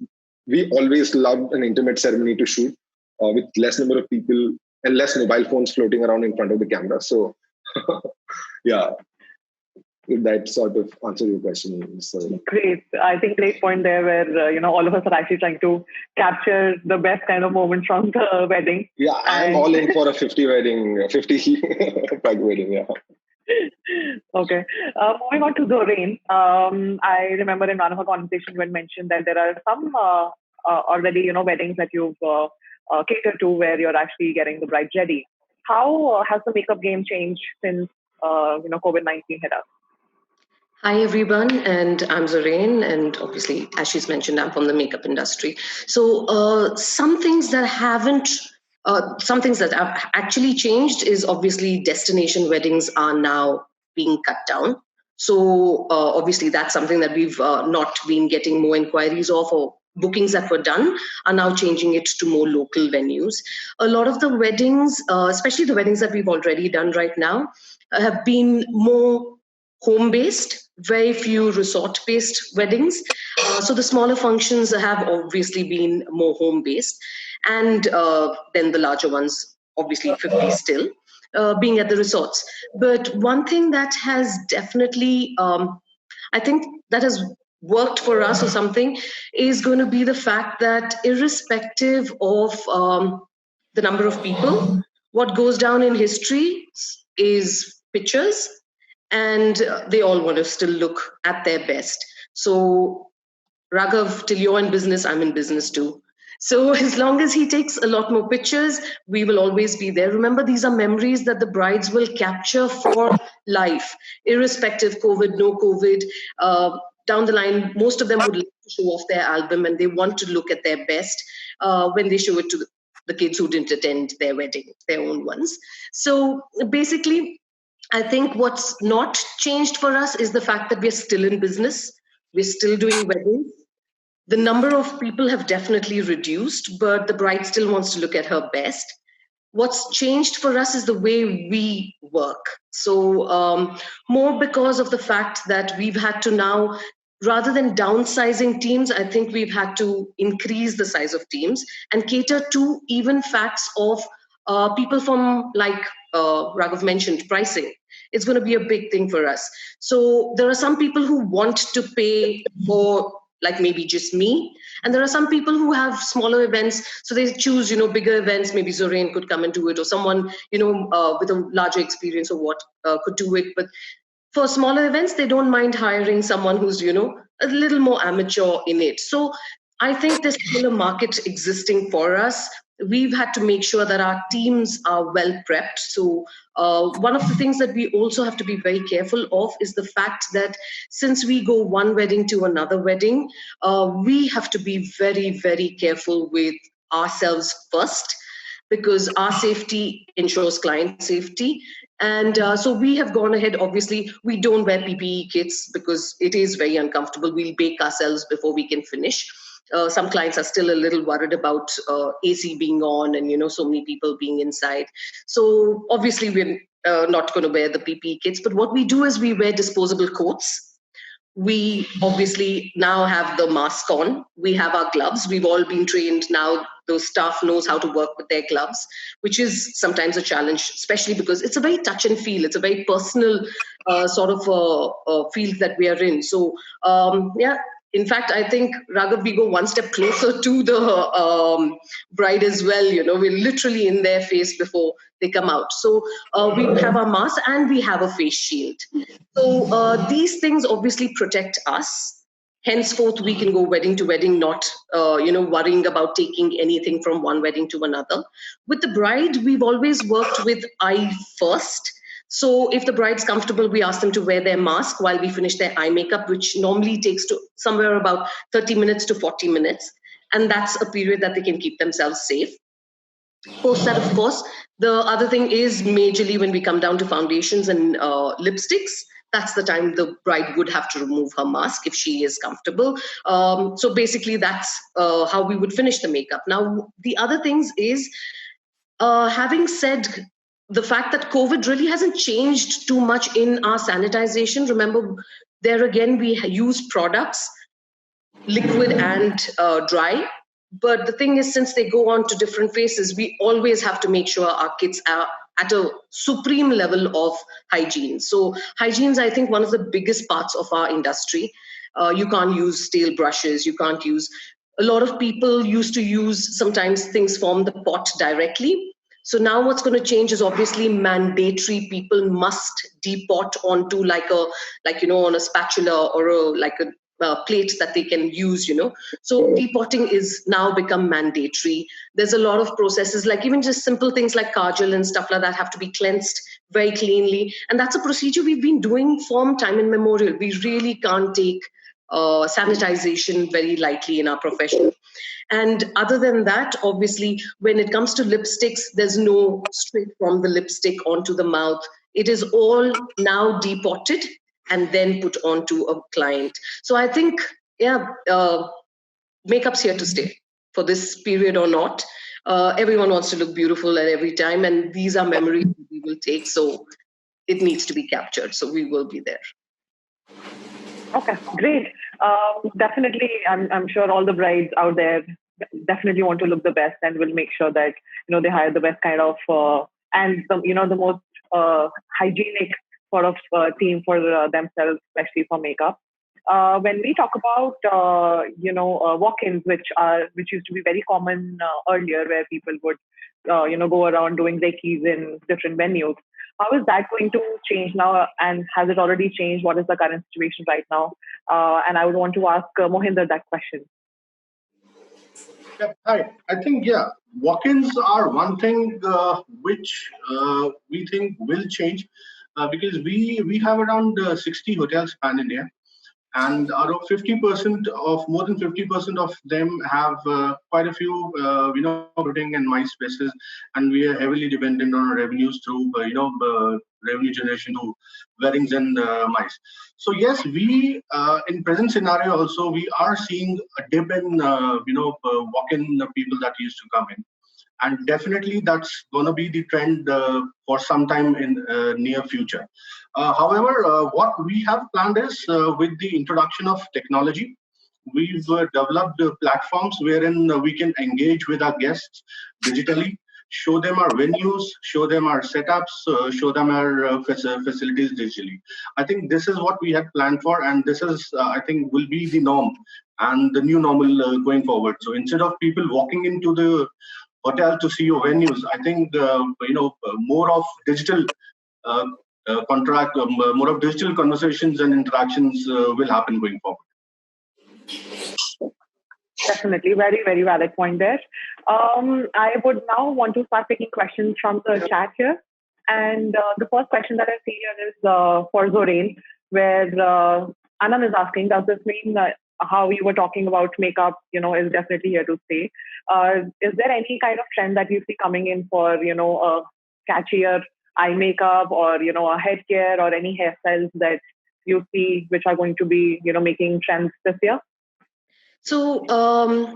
we always loved an intimate ceremony to shoot with less number of people and less mobile phones floating around in front of the camera. So yeah, that sort of answers your question. So great. I think great point there where, all of us are actually trying to capture the best kind of moments from the wedding. Yeah, I'm all in for a 50 pug wedding, yeah. Okay. Moving on to Zorain. I remember in one of our conversations when mentioned that there are some already, weddings that you've catered to where you're actually getting the bride ready. How has the makeup game changed since, COVID-19 hit us? Hi, everyone, and I'm Zorain, and obviously, as she's mentioned, I'm from the makeup industry. So some things that have actually changed is obviously destination weddings are now being cut down. So obviously, that's something that we've not been getting more inquiries of, or bookings that were done are now changing it to more local venues. A lot of the weddings, especially the weddings that we've already done right now, have been more home-based, very few resort-based weddings. So the smaller functions have obviously been more home-based. And then the larger ones, obviously 50 still, being at the resorts. But one thing that has definitely, I think that has worked for us or something, is going to be the fact that irrespective of the number of people, what goes down in history is pictures, and they all want to still look at their best. So Raghav, till you're in business, I'm in business too. So as long as he takes a lot more pictures, we will always be there. Remember, these are memories that the brides will capture for life, irrespective COVID, no COVID. Down the line, most of them would like to show off their album, and they want to look at their best when they show it to the kids who didn't attend their wedding, their own ones. So basically, I think what's not changed for us is the fact that we're still in business. We're still doing weddings. The number of people have definitely reduced, but the bride still wants to look at her best. What's changed for us is the way we work. So more because of the fact that we've had to now, rather than downsizing teams, I think we've had to increase the size of teams and cater to even facts of people from, like Raghav mentioned, pricing. It's going to be a big thing for us. So there are some people who want to pay for like maybe just me. And there are some people who have smaller events. So they choose, bigger events. Maybe Zorain could come and do it, or someone, with a larger experience or what could do it. But for smaller events, they don't mind hiring someone who's, a little more amateur in it. So I think there's still a market existing for us. We've had to make sure that our teams are well prepped. So one of the things that we also have to be very careful of is the fact that since we go one wedding to another wedding, we have to be very, very careful with ourselves first, because our safety ensures client safety. And so we have gone ahead. Obviously, we don't wear PPE kits because it is very uncomfortable. We'll bake ourselves before we can finish. Some clients are still a little worried about AC being on and, so many people being inside. So obviously we're not going to wear the PPE kits, but what we do is we wear disposable coats. We obviously now have the mask on. We have our gloves. We've all been trained now. The staff knows how to work with their gloves, which is sometimes a challenge, especially because it's a very touch and feel. It's a very personal sort of field that we are in. So yeah. In fact, I think, Raghav, we go one step closer to the bride as well. We're literally in their face before, they come out. So we have our mask and we have a face shield. So these things obviously protect us. Henceforth, we can go wedding to wedding, not worrying about taking anything from one wedding to another. With the bride, we've always worked with eye first. So if the bride's comfortable, we ask them to wear their mask while we finish their eye makeup, which normally takes to somewhere about 30 minutes to 40 minutes. And that's a period that they can keep themselves safe. Post that, of course, the other thing is majorly when we come down to foundations and lipsticks. That's the time the bride would have to remove her mask if she is comfortable. So basically, that's how we would finish the makeup. Now, the other things is, having said the fact that COVID really hasn't changed too much in our sanitization. Remember, there again, we use products, liquid and dry. But the thing is, since they go on to different faces, we always have to make sure our kids are at a supreme level of hygiene. So hygiene is, I think, one of the biggest parts of our industry. You can't use stale brushes. You can't use, a lot of people used to use sometimes things from the pot directly. So now what's going to change is obviously mandatory. People must depot onto on a spatula or a plate that they can use, So depotting is now become mandatory. There's a lot of processes, like even just simple things like kajal and stuff like that have to be cleansed very cleanly. And that's a procedure we've been doing from time immemorial. We really can't take sanitization very lightly in our profession. And other than that, obviously, when it comes to lipsticks, there's no straight from the lipstick onto the mouth. It is all now depotted and then put onto a client. So I think, makeup's here to stay for this period or not. Everyone wants to look beautiful at every time, and these are memories we will take. So it needs to be captured. So we will be there. Okay, great. Definitely, I'm sure all the brides out there definitely want to look the best and will make sure that they hire the best kind of and the most hygienic sort of team for themselves, especially for makeup. When we talk about walk-ins, which used to be very common earlier, where people would go around doing recce's in different venues. How is that going to change now, and has it already changed? What is the current situation right now? And I would want to ask Mohinder that question. Yeah, hi. I think, walk-ins are one thing which we think will change because we have around 60 hotels pan India, and out of 50% of more than 50% of them have quite a few recruiting and MICE spaces, and we are heavily dependent on revenues through revenue generation to weddings and MICE. So yes, we in present scenario also we are seeing a dip in walk-in people that used to come in, and definitely that's going to be the trend for some time in near future. However, what we have planned is with the introduction of technology, we've developed platforms wherein we can engage with our guests digitally, show them our venues, show them our setups, show them our facilities digitally. I think this is what we had planned for, and this is, I think, will be the norm and the new normal going forward. So instead of people walking into the hotel to see your venues, I think more of digital more of digital conversations and interactions will happen going forward. Definitely, very, very valid point there. I would now want to start taking questions from the chat here. And the first question that I see here is for Zorain, where Anand is asking, does this mean that how you were talking about makeup, is definitely here to stay? Is there any kind of trend that you see coming in for, a catchier eye makeup or, a head care or any hairstyles that you see which are going to be, making trends this year? So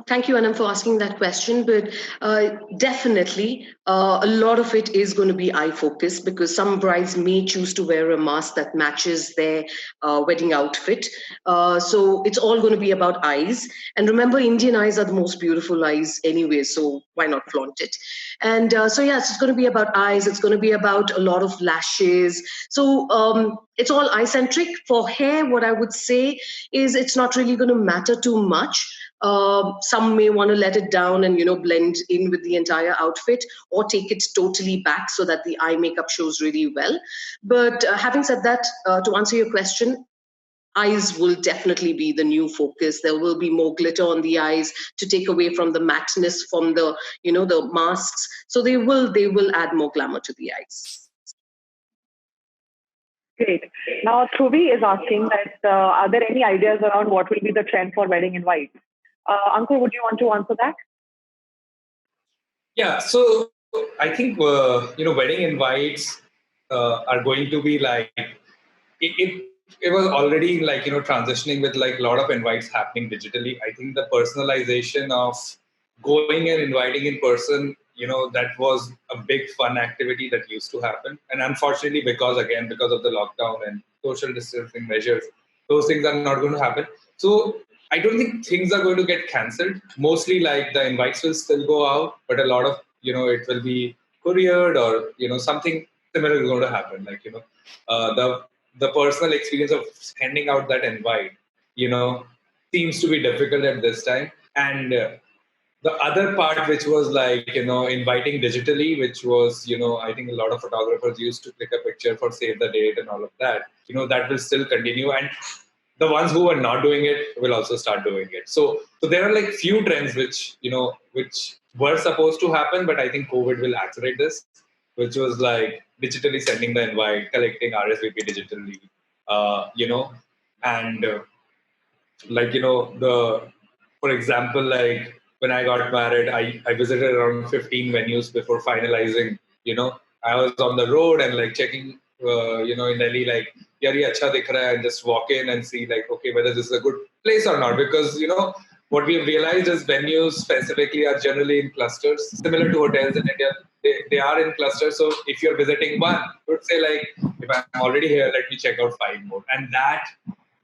thank you, Anand, for asking that question. But definitely, a lot of it is going to be eye focused, because some brides may choose to wear a mask that matches their wedding outfit. So it's all going to be about eyes. And remember, Indian eyes are the most beautiful eyes anyway, so why not flaunt it? And so, yes, it's going to be about eyes. It's going to be about a lot of lashes. So it's all eye-centric. For hair, what I would say is it's not really going to matter too much. Some may want to let it down and blend in with the entire outfit, or take it totally back so that the eye makeup shows really well. But having said that, to answer your question, eyes will definitely be the new focus. There will be more glitter on the eyes to take away from the matteness from the the masks. So they will add more glamour to the eyes. Great. Now, Dhruvi is asking that are there any ideas around what will be the trend for wedding in white? Ankur, would you want to answer that? Yeah, so I think wedding invites are going to be like it was already like transitioning with like a lot of invites happening digitally. I think the personalization of going and inviting in person, that was a big fun activity that used to happen. And unfortunately, because of the lockdown and social distancing measures, those things are not going to happen. So I don't think things are going to get cancelled. Mostly like the invites will still go out, but a lot of, it will be couriered or, something similar is going to happen. Like, the personal experience of handing out that invite, seems to be difficult at this time. And the other part, which was like, inviting digitally, which was, I think a lot of photographers used to click a picture for save the date and all of that, that will still continue. And the ones who are not doing it will also start doing it. So there are like few trends which, which were supposed to happen, but I think COVID will accelerate this, which was like digitally sending the invite, collecting RSVP digitally, and like, for example, like when I got married, I visited around 15 venues before finalizing, I was on the road and like checking, in Delhi, like, yari acha dikh raha hai, and just walk in and see like, okay, whether this is a good place or not. Because, what we have realized is venues specifically are generally in clusters, similar to hotels in India. They are in clusters. So if you're visiting one, you would say like, if I'm already here, let me check out 5 more. And that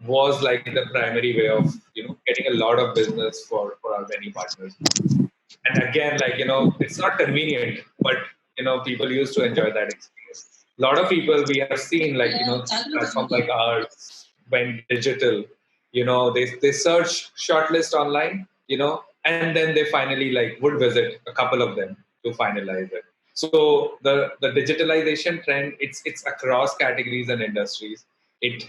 was like the primary way of, getting a lot of business for our venue partners. And again, like, it's not convenient, but, people used to enjoy that experience. A lot of people we have seen, like, platforms like ours went digital, they search shortlist online, and then they finally like would visit a couple of them to finalize it. So the digitalization trend, it's across categories and industries. It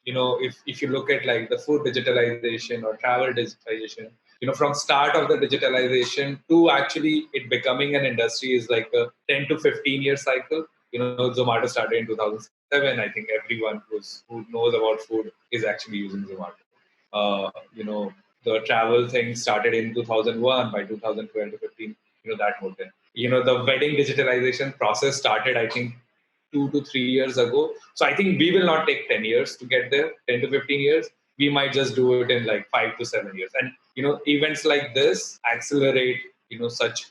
if you look at like the food digitalization or travel digitalization, from start of the digitalization to actually it becoming an industry is like a 10 to 15 year cycle. Zomato started in 2007. I think everyone who knows about food is actually using Zomato. The travel thing started in 2001. By 2012 to 15, that whole thing. The wedding digitalization process started, I think, 2 to 3 years ago. So I think we will not take 10 years to get there, 10 to 15 years. We might just do it in like 5 to 7 years. And, events like this accelerate, such,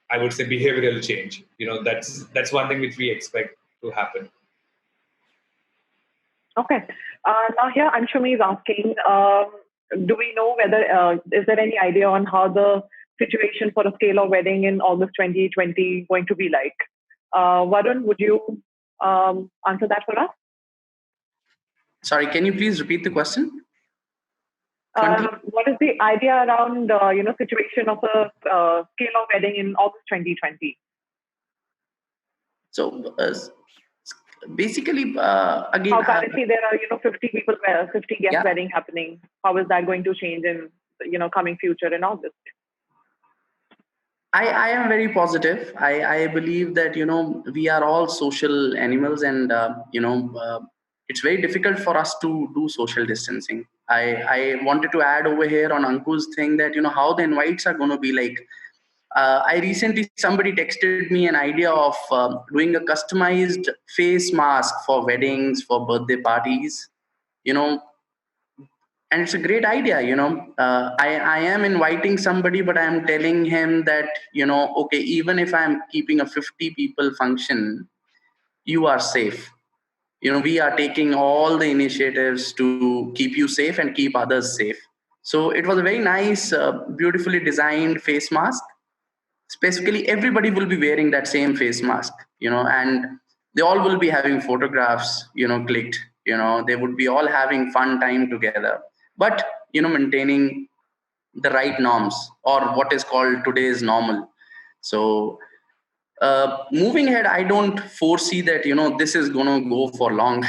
I would say behavioral change. That's one thing which we expect to happen. Okay. Now here, Anshumi is asking, do we know whether, is there any idea on how the situation for a scale-off wedding in August 2020 going to be like? Varun, would you answer that for us? Sorry, can you please repeat the question? What is the idea around situation of a scale-off wedding in August 2020? So basically, again, how currently there are 50 people, 50 guest wedding happening. How is that going to change in coming future in August? I am very positive. I believe that we are all social animals, and it's very difficult for us to do social distancing. I wanted to add over here on Anku's thing that how the invites are going to be like. I recently, somebody texted me an idea of doing a customized face mask for weddings, for birthday parties, and it's a great idea. I am inviting somebody, but I'm telling him that, okay, even if I'm keeping a 50 people function, you are safe. We are taking all the initiatives to keep you safe and keep others safe. So it was a very nice, beautifully designed face mask. Specifically, everybody will be wearing that same face mask, and they all will be having photographs, clicked, They would be all having fun time together, but maintaining the right norms, or what is called today's normal. So moving ahead, I don't foresee that this is going to go for long.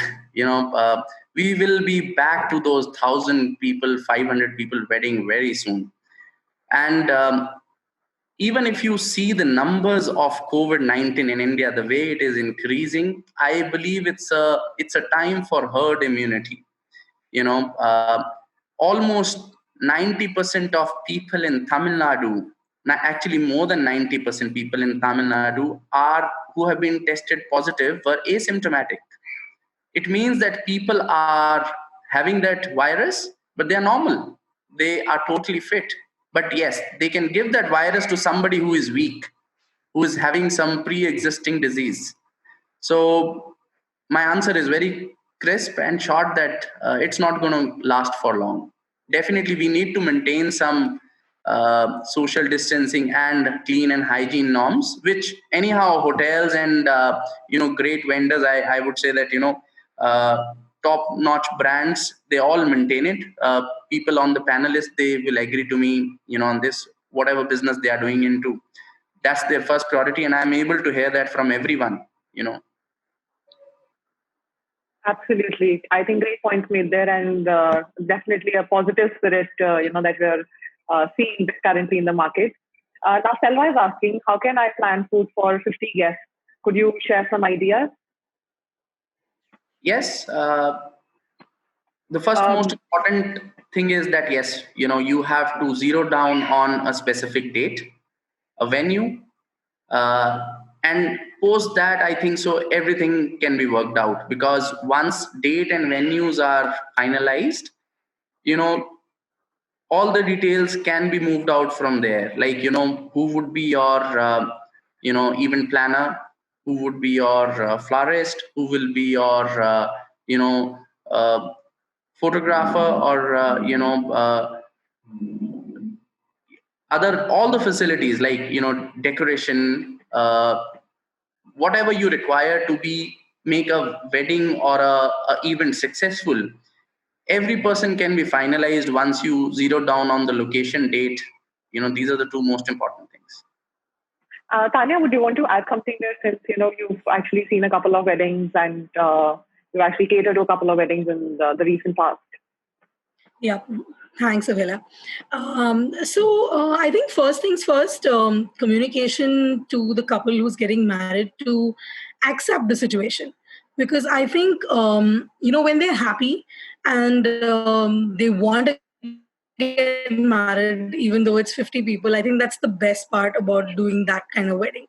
We will be back to those 1,000 people, 500 people wedding very soon. And even if you see the numbers of COVID-19 in India, the way it is increasing, I believe it's a time for herd immunity. Almost 90% of people in Tamil Nadu, actually more than 90% people in Tamil Nadu who have been tested positive were asymptomatic. It means that people are having that virus, but they are normal. They are totally fit. But yes, they can give that virus to somebody who is weak, who is having some pre-existing disease. So my answer is very crisp and short, that it's not going to last for long. Definitely, we need to maintain some social distancing and clean and hygiene norms, which anyhow hotels and great vendors, I would say that top-notch brands, they all maintain it. People on the panel list, they will agree to me on this. Whatever business they are doing into, that's their first priority, and I'm able to hear that from everyone. Absolutely. I think great points made there, and definitely a positive spirit, that we're seeing currently in the market. Now, Selva is asking, how can I plan food for 50 guests? Could you share some ideas? Yes. The first most important thing is that, yes, you have to zero down on a specific date, a venue, and post that, I think so everything can be worked out, because once date and venues are finalized, all the details can be moved out from there. Like, who would be your event planner, who would be your florist, who will be your photographer, or all the facilities, like decoration, whatever you require to make a wedding or a event successful. Every person can be finalized once you zero down on the location, date. These are the two most important things. Tanya, would you want to add something there, since you've actually seen a couple of weddings and you've actually catered to a couple of weddings in the recent past? Yeah, thanks, Avila. So I think first things first, communication to the couple who's getting married to accept the situation. Because I think, when they're happy and they want to get married, even though it's 50 people, I think that's the best part about doing that kind of wedding.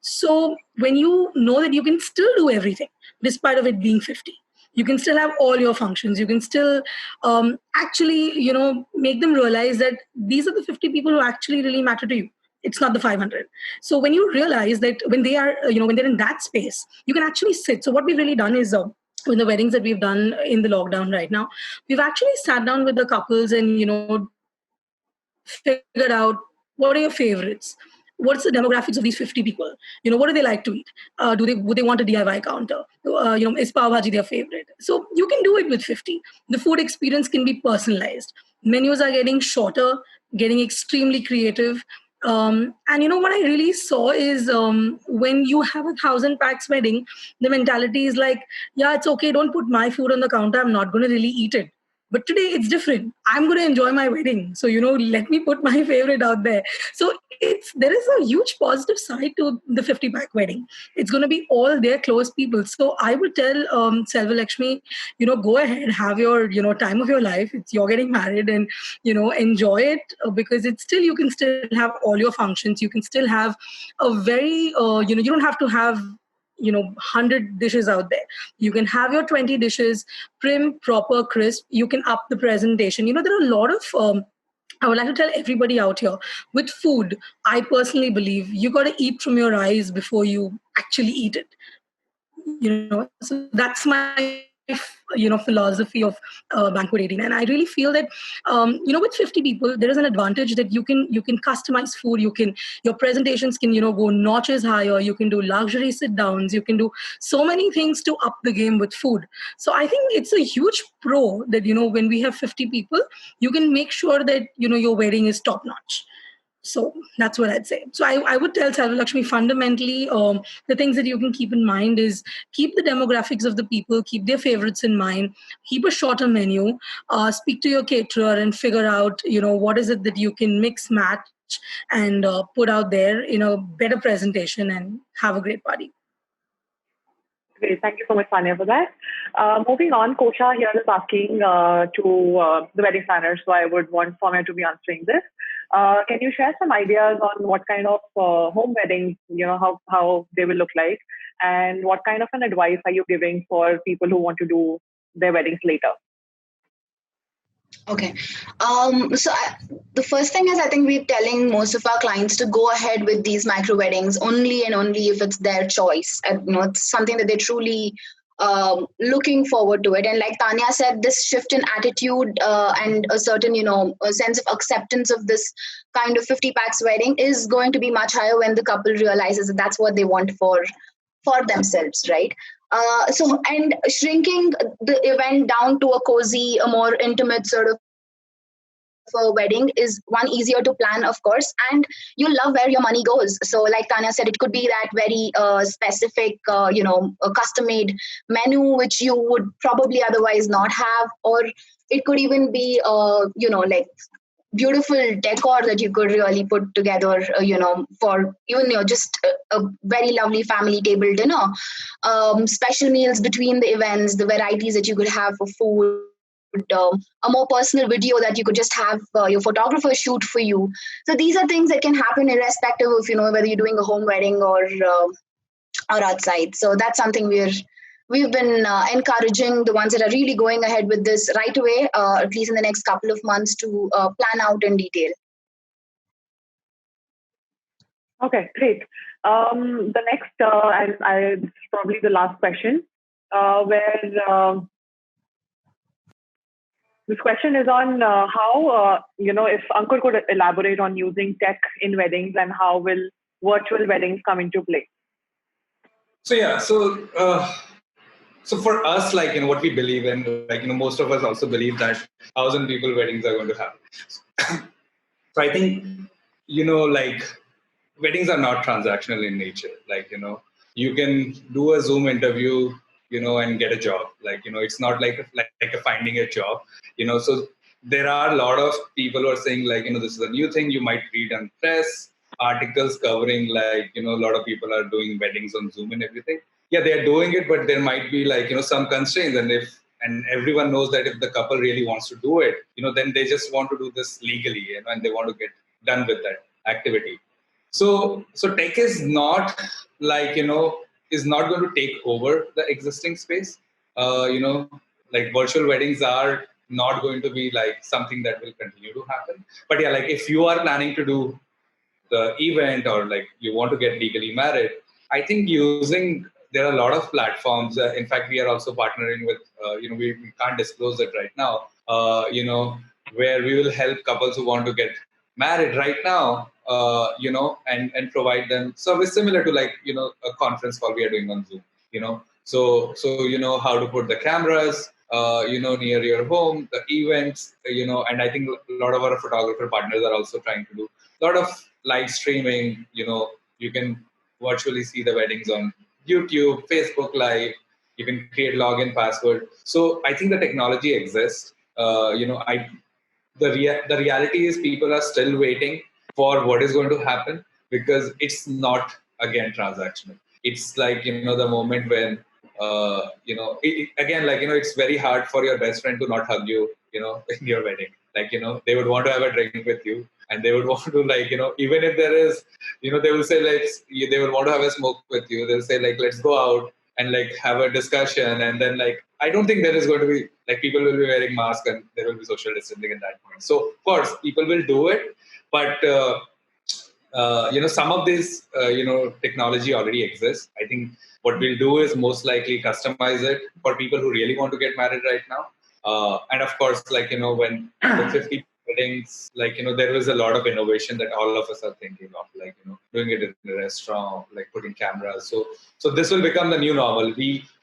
So when you know that you can still do everything, despite of it being 50, you can still have all your functions. You can still actually, make them realize that these are the 50 people who actually really matter to you. It's not the 500. So when you realize that when they are, when they're in that space, you can actually sit. So what we've really done is, in the weddings that we've done in the lockdown right now, we've actually sat down with the couples and, figured out what are your favorites. What's the demographics of these 50 people? What do they like to eat? Would they want a DIY counter? Is pav bhaji their favorite? So you can do it with 50. The food experience can be personalized. Menus are getting shorter, getting extremely creative. And what I really saw is when you have 1,000 packs wedding, the mentality is like, yeah, it's okay. Don't put my food on the counter. I'm not going to really eat it. But today it's different. I'm going to enjoy my wedding. So, let me put my favorite out there. So there is a huge positive side to the 50 pack wedding. It's going to be all their close people. So I would tell Selva Lakshmi, go ahead, have your, time of your life. You're getting married, and, enjoy it, because it's still, you can still have all your functions. You can still have a very, you don't have to have 100 dishes out there. You can have your 20 dishes, prim, proper, crisp. You can up the presentation. There are a lot of I would like to tell everybody out here, with food, I personally believe you got to eat from your eyes before you actually eat it. So that's my philosophy of banquet 18, and I really feel that with 50 people there is an advantage that you can customize food, your presentations can go notches higher, you can do luxury sit downs, you can do so many things to up the game with food. So I think it's a huge pro that when we have 50 people, you can make sure that your wedding is top notch. So that's what I'd say. So I would tell Salva Lakshmi, fundamentally, the things that you can keep in mind is keep the demographics of the people, keep their favorites in mind, keep a shorter menu, speak to your caterer and figure out, what is it that you can mix, match, and put out there in a better presentation and have a great party. Great. Thank you so much, Sanya, for that. Moving on, Kosha here is asking to the wedding planners, so I would want Soumya to be answering this. Can you share some ideas on what kind of home weddings, how they will look like, and what kind of an advice are you giving for people who want to do their weddings later? Okay. The first thing is, I think we're telling most of our clients to go ahead with these micro weddings only and only if it's their choice. It's something that they truly looking forward to it. And like Tanya said, this shift in attitude and a certain, a sense of acceptance of this kind of 50 packs wedding is going to be much higher when the couple realizes that that's what they want for themselves, right? And shrinking the event down to a cozy, a more intimate sort of a wedding is one easier to plan, of course, and you love where your money goes. So like Tanya said, it could be that very specific, a custom-made menu, which you would probably otherwise not have, or it could even be, like beautiful decor that you could really put together, for even just a very lovely family table dinner, special meals between the events, the varieties that you could have for food, a more personal video that you could just have your photographer shoot for you. So these are things that can happen irrespective of whether you're doing a home wedding or outside. So that's something we've been encouraging the ones that are really going ahead with this right away, at least in the next couple of months, to plan out in detail. Okay, great. The next, and probably the last question, where this question is on how, if Ankur could elaborate on using tech in weddings and how will virtual weddings come into play? So, yeah, so for us, what we believe in, most of us also believe that 1,000 people weddings are going to happen. So I think, weddings are not transactional in nature. You can do a Zoom interview, and get a job. It's not like finding a job, so there are a lot of people who are saying this is a new thing. You might read on press articles covering a lot of people are doing weddings on Zoom and everything. Yeah, they're doing it, but there might be some constraints. And everyone knows that if the couple really wants to do it, then they just want to do this legally, and they want to get done with that activity. So tech is not is not going to take over the existing space. Virtual weddings are not going to be something that will continue to happen. But yeah, if you are planning to do the event or you want to get legally married, I think there are a lot of platforms. In fact, we are also partnering with, we can't disclose it right now, where we will help couples who want to get married right now, and provide them service similar to a conference call we are doing on Zoom, So how to put the cameras, near your home, the events, and I think a lot of our photographer partners are also trying to do a lot of live streaming. You can virtually see the weddings on YouTube, Facebook Live. You can create login password. So I think the technology exists. The reality is people are still waiting for what is going to happen because it's not again transactional. It's the moment when it's very hard for your best friend to not hug you, in your wedding. They would want to have a drink with you, and they would want to even if there is, they will say they would want to have a smoke with you. They'll say let's go out and have a discussion, and then I don't think there is going to be people will be wearing masks and there will be social distancing at that point. So of course people will do it, but some of this, technology already exists. I think what we'll do is most likely customize it for people who really want to get married right now. And of course, when the 50 weddings, there was a lot of innovation that all of us are thinking of, doing it in a restaurant, putting cameras. So this will become the new normal.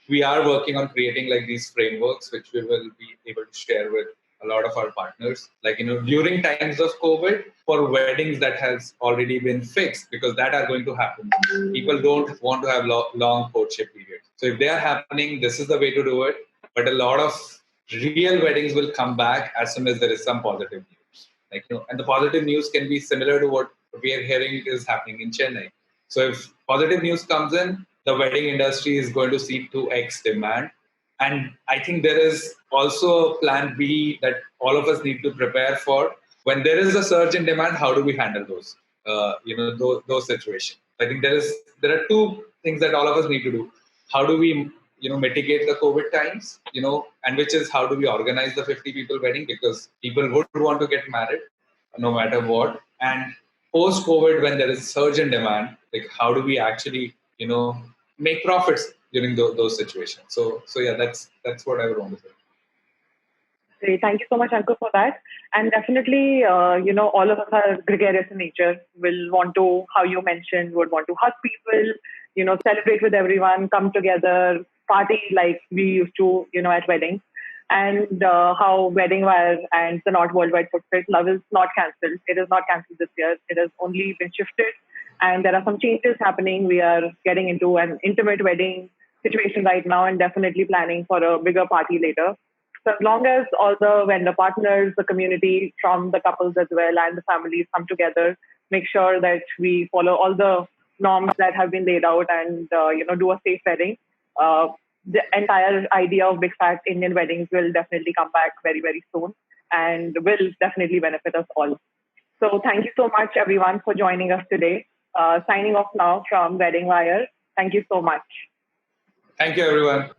We are working on creating these frameworks, which we will be able to share with a lot of our partners. During times of COVID, for weddings that has already been fixed, because that are going to happen. People don't want to have long courtship periods. So if they are happening, this is the way to do it. But a lot of real weddings will come back as soon as there is some positive news. And the positive news can be similar to what we are hearing is happening in Chennai. So if positive news comes in, the wedding industry is going to see 2x demand. And I think there is also a plan B that all of us need to prepare for. When there is a surge in demand, how do we handle those, those situations? I think there are two things that all of us need to do. How do we, mitigate the COVID times, and which is how do we organize the 50 people wedding, because people would want to get married no matter what. And post-COVID, when there is surge in demand, how do we actually, make profits during those situations? So yeah, that's what I would want to say. Great. Thank you so much, Ankur, for that. And definitely, all of us are gregarious in nature. Will want to, how you mentioned, would want to hug people, celebrate with everyone, come together, party like we used to, at weddings. And how Wedding Wire and the Not Worldwide put it, love is not cancelled. It is not cancelled this year. It has only been shifted. And there are some changes happening. We are getting into an intimate wedding situation right now and definitely planning for a bigger party later. So as long as all the vendor partners, the community from the couples as well and the families come together, make sure that we follow all the norms that have been laid out and, do a safe wedding. The entire idea of big fat Indian weddings will definitely come back very, very soon and will definitely benefit us all. So thank you so much, everyone, for joining us today. Signing off now from Wedding Wire. Thank you so much. Thank you, everyone.